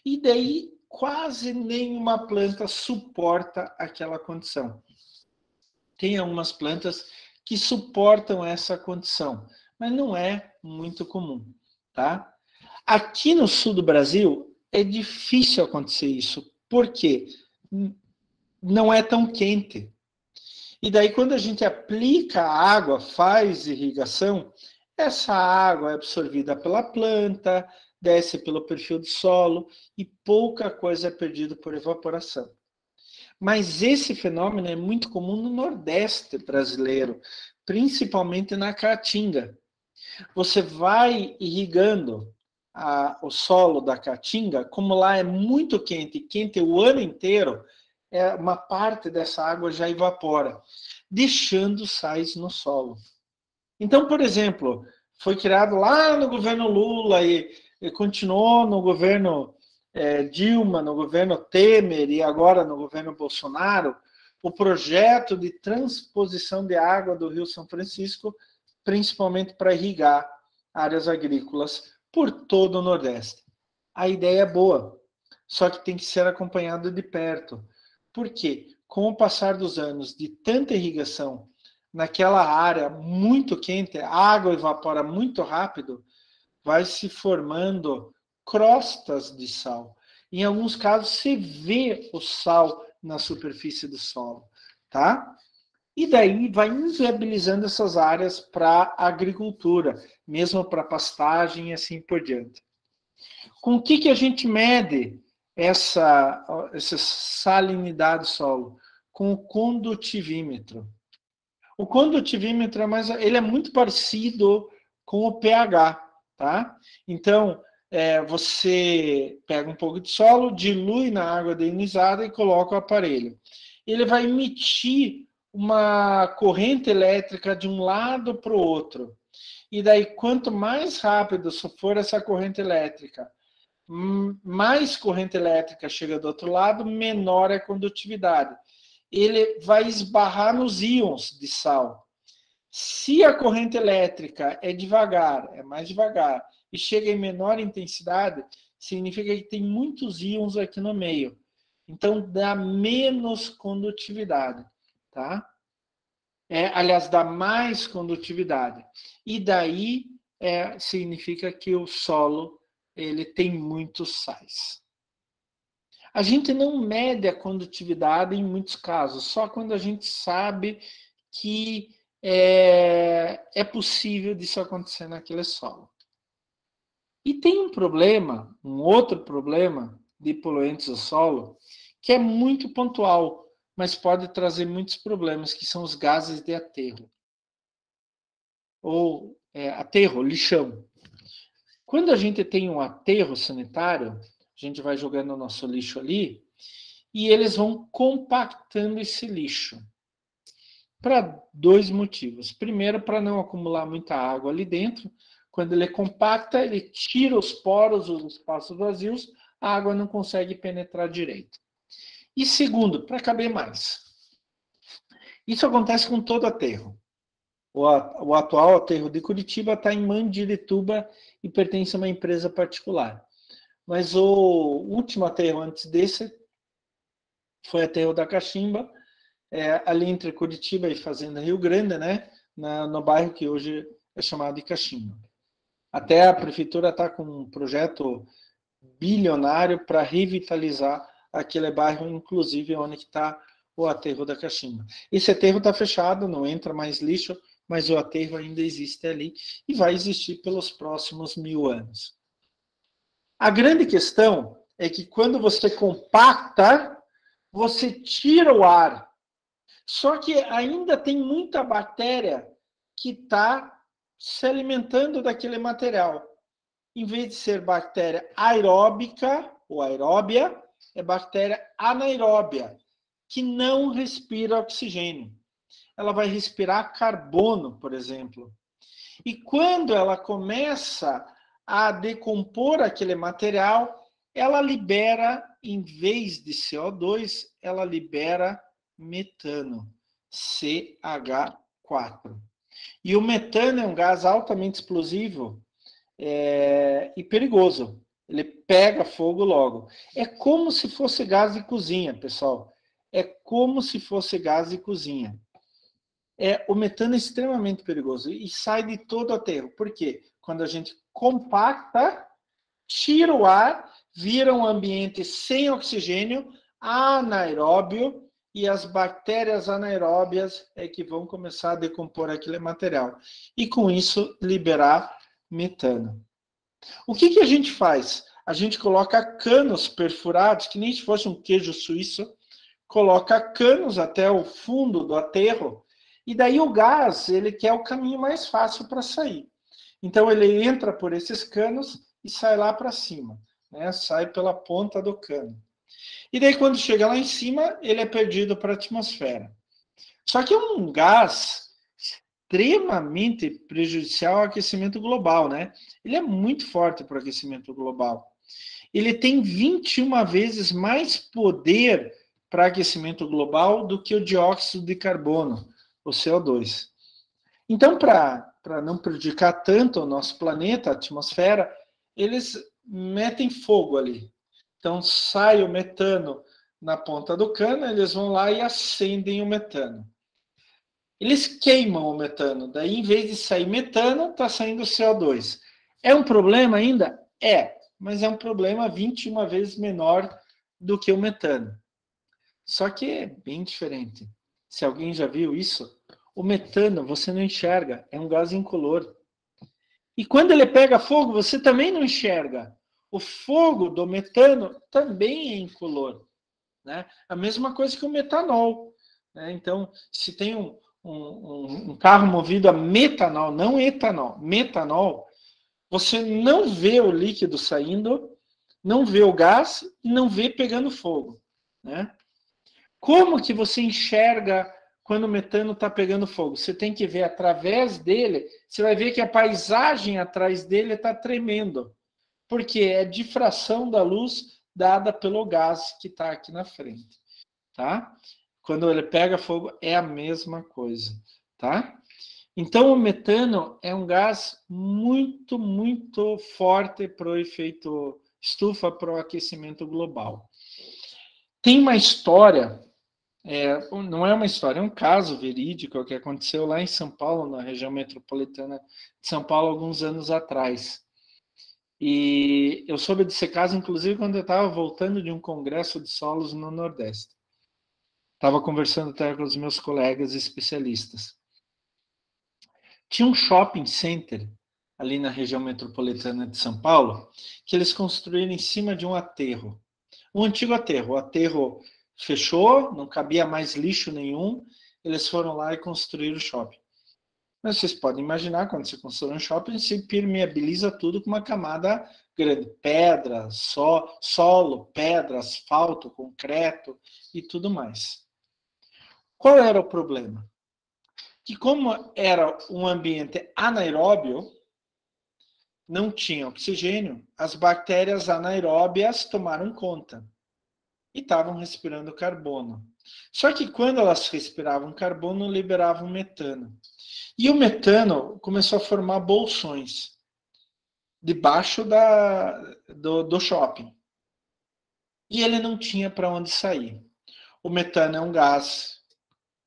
E daí quase nenhuma planta suporta aquela condição. Tem algumas plantas que suportam essa condição, mas não é muito comum, tá? Aqui no sul do Brasil é difícil acontecer isso. Por quê? Não é tão quente. E daí, quando a gente aplica a água, faz irrigação, essa água é absorvida pela planta, desce pelo perfil do solo e pouca coisa é perdida por evaporação. Mas esse fenômeno é muito comum no Nordeste brasileiro, principalmente na Caatinga. Você vai irrigando o solo da Caatinga, como lá é muito quente, quente o ano inteiro, uma parte dessa água já evapora, deixando sais no solo. Então, por exemplo, foi criado lá no governo Lula e continuou no governo Dilma, no governo Temer e agora no governo Bolsonaro, o projeto de transposição de água do Rio São Francisco, principalmente para irrigar áreas agrícolas por todo o Nordeste. A ideia é boa, só que tem que ser acompanhado de perto. Por quê? Com o passar dos anos de tanta irrigação naquela área muito quente, a água evapora muito rápido, vai se formando crostas de sal. Em alguns casos, se vê o sal na superfície do solo, tá? E daí vai inviabilizando essas áreas para a agricultura, mesmo para pastagem e assim por diante. Com o que a gente mede essa salinidade do solo? Com o condutivímetro. O condutivímetro ele é muito parecido com o pH, tá? Então, você pega um pouco de solo, dilui na água deionizada e coloca o aparelho. Ele vai emitir uma corrente elétrica de um lado para o outro. E daí, quanto mais rápido for essa corrente elétrica, mais corrente elétrica chega do outro lado, menor é a condutividade. Ele vai esbarrar nos íons de sal. Se a corrente elétrica é devagar, é mais devagar, e chega em menor intensidade, significa que tem muitos íons aqui no meio. Então, dá menos condutividade, tá? Aliás, dá mais condutividade. E daí, significa que o solo ele tem muitos sais. A gente não mede a condutividade em muitos casos, só quando a gente sabe que é possível disso acontecer naquele solo. E tem um outro problema de poluentes do solo, que é muito pontual, mas pode trazer muitos problemas, que são os gases de aterro. Ou aterro, lixão. Quando a gente tem um aterro sanitário, a gente vai jogando o nosso lixo ali, e eles vão compactando esse lixo. Para dois motivos. Primeiro, para não acumular muita água ali dentro. Quando ele é compacta, ele tira os poros, os espaços vazios, a água não consegue penetrar direito. E segundo, para caber mais. Isso acontece com todo aterro. O atual aterro de Curitiba está em Mandirituba e pertence a uma empresa particular. Mas o último aterro antes desse foi o aterro da Cachimba, ali entre Curitiba e Fazenda Rio Grande, né? No bairro que hoje é chamado de Cachimba. Até a prefeitura está com um projeto bilionário para revitalizar aquele bairro, inclusive onde está o aterro da Caximba. Esse aterro está fechado, não entra mais lixo, mas o aterro ainda existe ali e vai existir pelos próximos 1000 anos. A grande questão é que quando você compacta, você tira o ar. Só que ainda tem muita bactéria que está se alimentando daquele material. Em vez de ser bactéria aeróbica ou aeróbia, é bactéria anaeróbia, que não respira oxigênio. Ela vai respirar carbono, por exemplo. E quando ela começa a decompor aquele material, ela libera, em vez de CO2, ela libera metano, CH4. E o metano é um gás altamente explosivo e perigoso. Ele pega fogo logo. É como se fosse gás de cozinha, pessoal. É como se fosse gás de cozinha. O metano é extremamente perigoso e sai de todo o aterro. Por quê? Quando a gente compacta, tira o ar, vira um ambiente sem oxigênio, anaeróbio, e as bactérias anaeróbias é que vão começar a decompor aquele material. E com isso, liberar metano. O que a gente faz? A gente coloca canos perfurados, que nem se fosse um queijo suíço, coloca canos até o fundo do aterro, e daí o gás, ele quer o caminho mais fácil para sair. Então ele entra por esses canos e sai lá para cima, né? Sai pela ponta do cano. E daí quando chega lá em cima, ele é perdido para a atmosfera. Só que é um gás extremamente prejudicial ao aquecimento global, né? Ele é muito forte para o aquecimento global. Ele tem 21 vezes mais poder para aquecimento global do que o dióxido de carbono, o CO2. Então, para não prejudicar tanto o nosso planeta, a atmosfera, eles metem fogo ali. Então, sai o metano na ponta do cano, eles vão lá e acendem o metano. Eles queimam o metano, daí em vez de sair metano, está saindo CO2. É um problema ainda? É, mas é um problema 21 vezes menor do que o metano. Só que é bem diferente. Se alguém já viu isso, o metano você não enxerga, é um gás incolor. E quando ele pega fogo, você também não enxerga. O fogo do metano também é incolor, né? A mesma coisa que o metanol, né? Então, se tem um carro movido a metanol, não etanol, metanol, você não vê o líquido saindo, não vê o gás e não vê pegando fogo, né? Como que você enxerga quando o metano está pegando fogo? Você tem que ver através dele, você vai ver que a paisagem atrás dele está tremendo, porque é difração da luz dada pelo gás que está aqui na frente, tá? Quando ele pega fogo, é a mesma coisa, tá? Então, o metano é um gás muito, muito forte para o efeito estufa, para o aquecimento global. Tem uma história, não é uma história, é um caso verídico que aconteceu lá em São Paulo, na região metropolitana de São Paulo, alguns anos atrás. E eu soube desse caso, inclusive, quando eu estava voltando de um congresso de solos no Nordeste. Estava conversando até com os meus colegas especialistas. Tinha um shopping center ali na região metropolitana de São Paulo, que eles construíram em cima de um aterro. Um antigo aterro. O aterro fechou, não cabia mais lixo nenhum, eles foram lá e construíram o shopping. Mas vocês podem imaginar, quando você constrói um shopping, você permeabiliza tudo com uma camada grande. Pedra, solo, pedra, asfalto, concreto e tudo mais. Qual era o problema? Que como era um ambiente anaeróbio, não tinha oxigênio, as bactérias anaeróbias tomaram conta e estavam respirando carbono. Só que quando elas respiravam carbono, liberavam metano. E o metano começou a formar bolsões debaixo do shopping. E ele não tinha para onde sair. O metano é um gás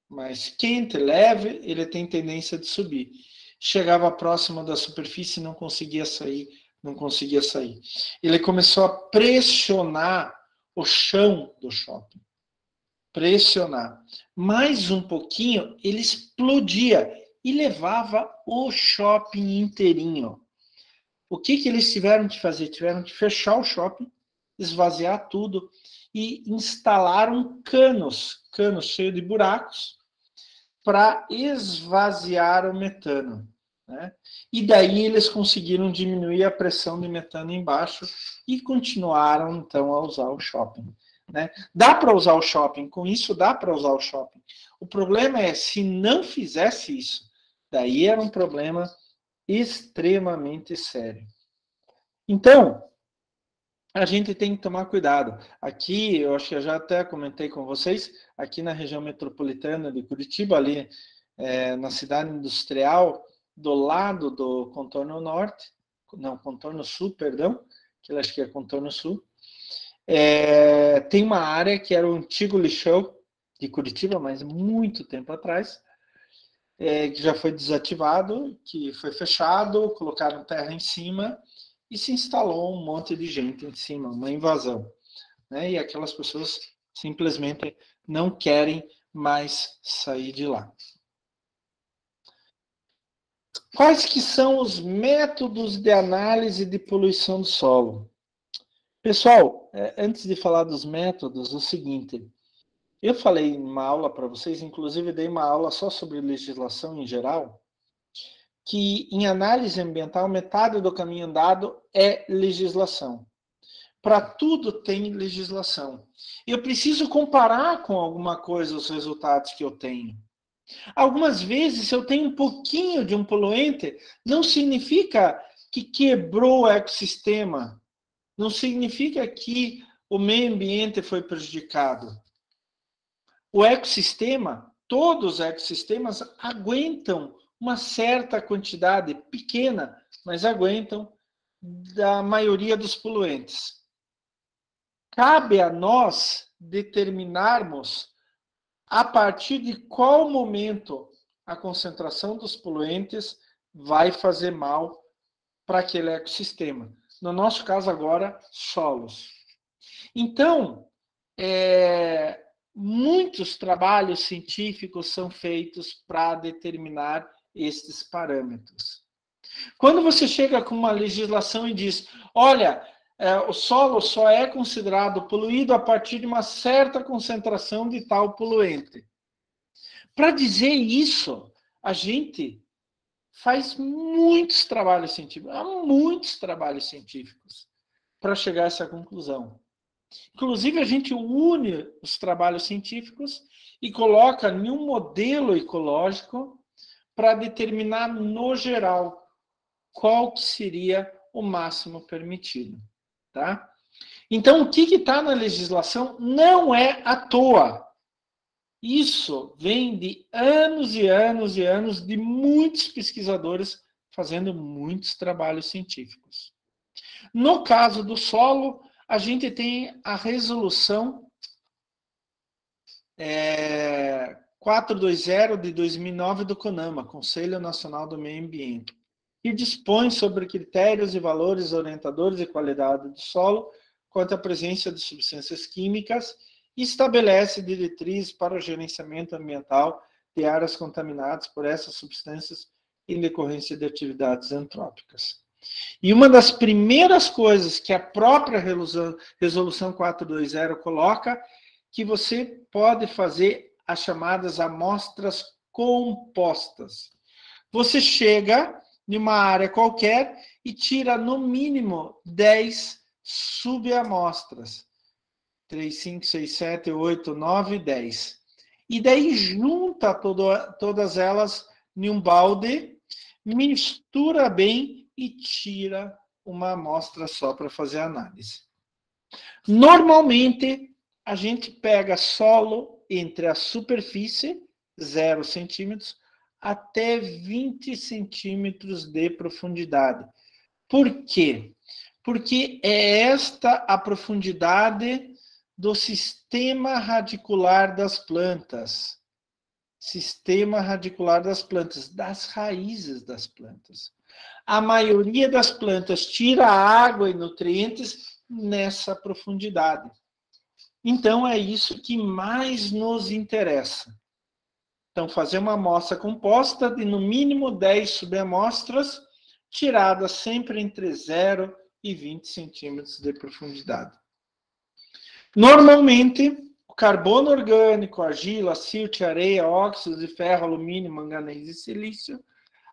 mais quente, leve, ele tem tendência de subir. Chegava próximo da superfície e não conseguia sair, não conseguia sair. Ele começou a pressionar o chão do shopping. Pressionar. Mais um pouquinho, ele explodia e levava o shopping inteirinho. O que eles tiveram que fazer? Tiveram que fechar o shopping, esvaziar tudo e instalaram canos cheios de buracos para esvaziar o metano. Né? E daí eles conseguiram diminuir a pressão de metano embaixo e continuaram, então, a usar o shopping. Né? Dá para usar o shopping, com isso dá para usar o shopping. O problema é, se não fizesse isso, daí era um problema extremamente sério. Então, a gente tem que tomar cuidado. Aqui, eu acho que eu já até comentei com vocês, aqui na região metropolitana de Curitiba, ali na cidade industrial, do lado do contorno norte, não, contorno sul, perdão, que eu acho que é contorno sul, tem uma área que era o antigo lixão de Curitiba, mas muito tempo atrás, que já foi desativado, que foi fechado, colocaram terra em cima e se instalou um monte de gente em cima, uma invasão. Né? E aquelas pessoas simplesmente não querem mais sair de lá. Quais que são os métodos de análise de poluição do solo? Pessoal, antes de falar dos métodos, o seguinte, eu falei em uma aula para vocês, inclusive dei uma aula só sobre legislação em geral, que em análise ambiental, metade do caminho andado é legislação. Para tudo tem legislação. Eu preciso comparar com alguma coisa os resultados que eu tenho. Algumas vezes, se eu tenho um pouquinho de um poluente, não significa que quebrou o ecossistema, não significa que o meio ambiente foi prejudicado. O ecossistema, todos os ecossistemas aguentam uma certa quantidade, pequena, mas aguentam da maioria dos poluentes. Cabe a nós determinarmos a partir de qual momento a concentração dos poluentes vai fazer mal para aquele ecossistema. No nosso caso agora, solos. Então, muitos trabalhos científicos são feitos para determinar estes parâmetros. Quando você chega com uma legislação e diz, olha, o solo só é considerado poluído a partir de uma certa concentração de tal poluente. Para dizer isso, a gente faz muitos trabalhos científicos para chegar a essa conclusão. Inclusive, a gente une os trabalhos científicos e coloca em um modelo ecológico para determinar, no geral, qual que seria o máximo permitido. Tá? Então, o que está na legislação não é à toa. Isso vem de anos e anos e anos de muitos pesquisadores fazendo muitos trabalhos científicos. No caso do solo, a gente tem a resolução 420 de 2009 do CONAMA, Conselho Nacional do Meio Ambiente, que dispõe sobre critérios e valores orientadores de qualidade do solo quanto à presença de substâncias químicas e estabelece diretrizes para o gerenciamento ambiental de áreas contaminadas por essas substâncias em decorrência de atividades antrópicas. E uma das primeiras coisas que a própria Resolução 420 coloca, que você pode fazer as chamadas amostras compostas. Você chega em uma área qualquer e tira no mínimo 10 subamostras. 3, 5, 6, 7, 8, 9, 10. E daí junta todas elas em um balde, mistura bem e tira uma amostra só para fazer a análise. Normalmente, a gente pega solo entre a superfície, 0 centímetros, até 20 centímetros de profundidade. Por quê? Porque é esta a profundidade do sistema radicular das plantas. Sistema radicular das plantas, das raízes das plantas. A maioria das plantas tira água e nutrientes nessa profundidade. Então, é isso que mais nos interessa. Então, fazer uma amostra composta de, no mínimo, 10 subamostras, tiradas sempre entre 0 e 20 centímetros de profundidade. Normalmente, o carbono orgânico, argila, silt, areia, óxidos de ferro, alumínio, manganês e silício,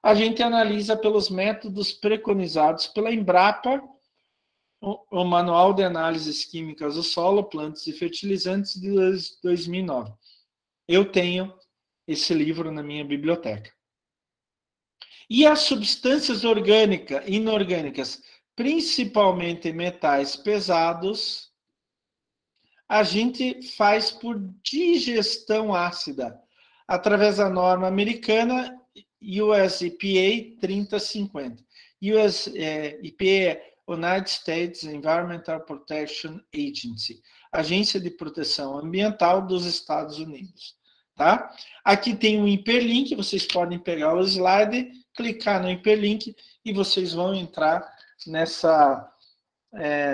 a gente analisa pelos métodos preconizados pela Embrapa, o Manual de Análises Químicas do Solo, Plantas e Fertilizantes, de 2009. Eu tenho esse livro na minha biblioteca. E as substâncias orgânicas, inorgânicas, principalmente metais pesados, a gente faz por digestão ácida, através da norma americana US EPA 3050. US EPA é United States Environmental Protection Agency, Agência de Proteção Ambiental dos Estados Unidos. Tá? Aqui tem um hiperlink, vocês podem pegar o slide, clicar no hiperlink e vocês vão entrar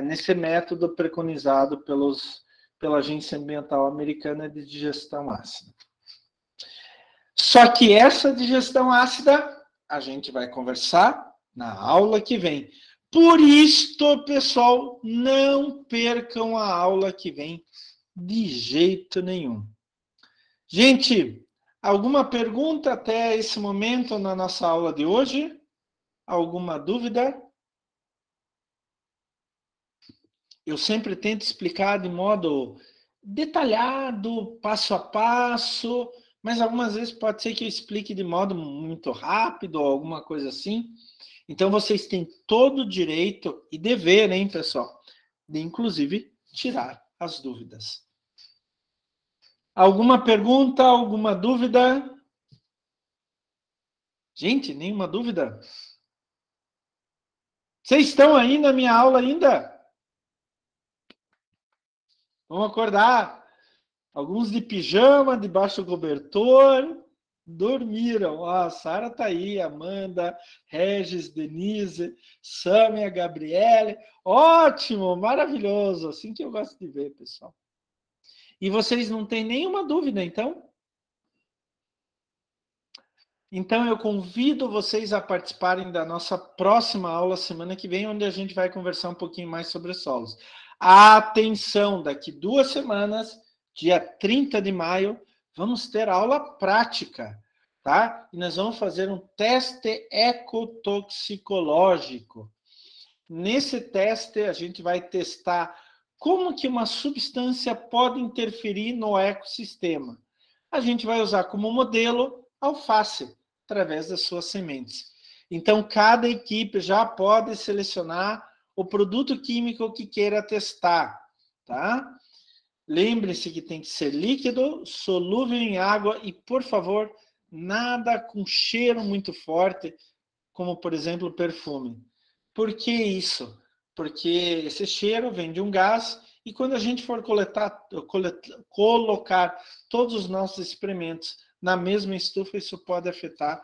nesse método preconizado pela Agência Ambiental Americana de Digestão Ácida. Só que essa digestão ácida a gente vai conversar na aula que vem. Por isto, pessoal, não percam a aula que vem de jeito nenhum. Gente, alguma pergunta até esse momento na nossa aula de hoje? Alguma dúvida? Eu sempre tento explicar de modo detalhado, passo a passo, mas algumas vezes pode ser que eu explique de modo muito rápido ou alguma coisa assim. Então, vocês têm todo o direito e dever, hein, pessoal, de, inclusive, tirar as dúvidas. Alguma pergunta, alguma dúvida? Gente, nenhuma dúvida? Vocês estão aí na minha aula ainda? Vamos acordar. Alguns de pijama, debaixo do cobertor, dormiram. A Sara está aí, Amanda, Regis, Denise, Sâmia, Gabriele. Ótimo, maravilhoso. Assim que eu gosto de ver, pessoal. E vocês não têm nenhuma dúvida, então? Então, eu convido vocês a participarem da nossa próxima aula semana que vem, onde a gente vai conversar um pouquinho mais sobre solos. Atenção, daqui 2 semanas, dia 30 de maio, vamos ter aula prática, tá? E nós vamos fazer um teste ecotoxicológico. Nesse teste, a gente vai testar como que uma substância pode interferir no ecossistema. A gente vai usar como modelo alface, através das suas sementes. Então, cada equipe já pode selecionar o produto químico que queira testar, tá? Lembre-se que tem que ser líquido, solúvel em água e, por favor, nada com cheiro muito forte, como, por exemplo, perfume. Por que isso? Porque esse cheiro vem de um gás e quando a gente for colocar todos os nossos experimentos na mesma estufa, isso pode afetar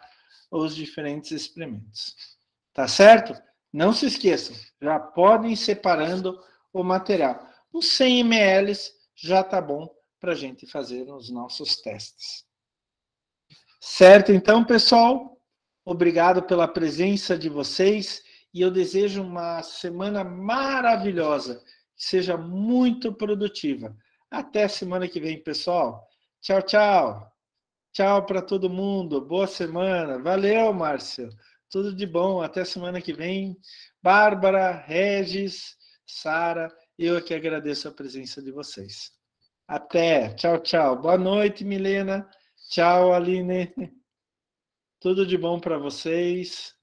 os diferentes experimentos. Tá certo? Não se esqueçam, já podem ir separando o material. Uns 100 ml já tá bom para a gente fazer os nossos testes. Certo? Então, pessoal, obrigado pela presença de vocês e eu desejo uma semana maravilhosa, que seja muito produtiva. Até semana que vem, pessoal. Tchau, tchau. Tchau para todo mundo. Boa semana. Valeu, Márcio. Tudo de bom. Até semana que vem. Bárbara, Regis, Sara, eu que agradeço a presença de vocês. Até. Tchau, tchau. Boa noite, Milena. Tchau, Aline. Tudo de bom para vocês.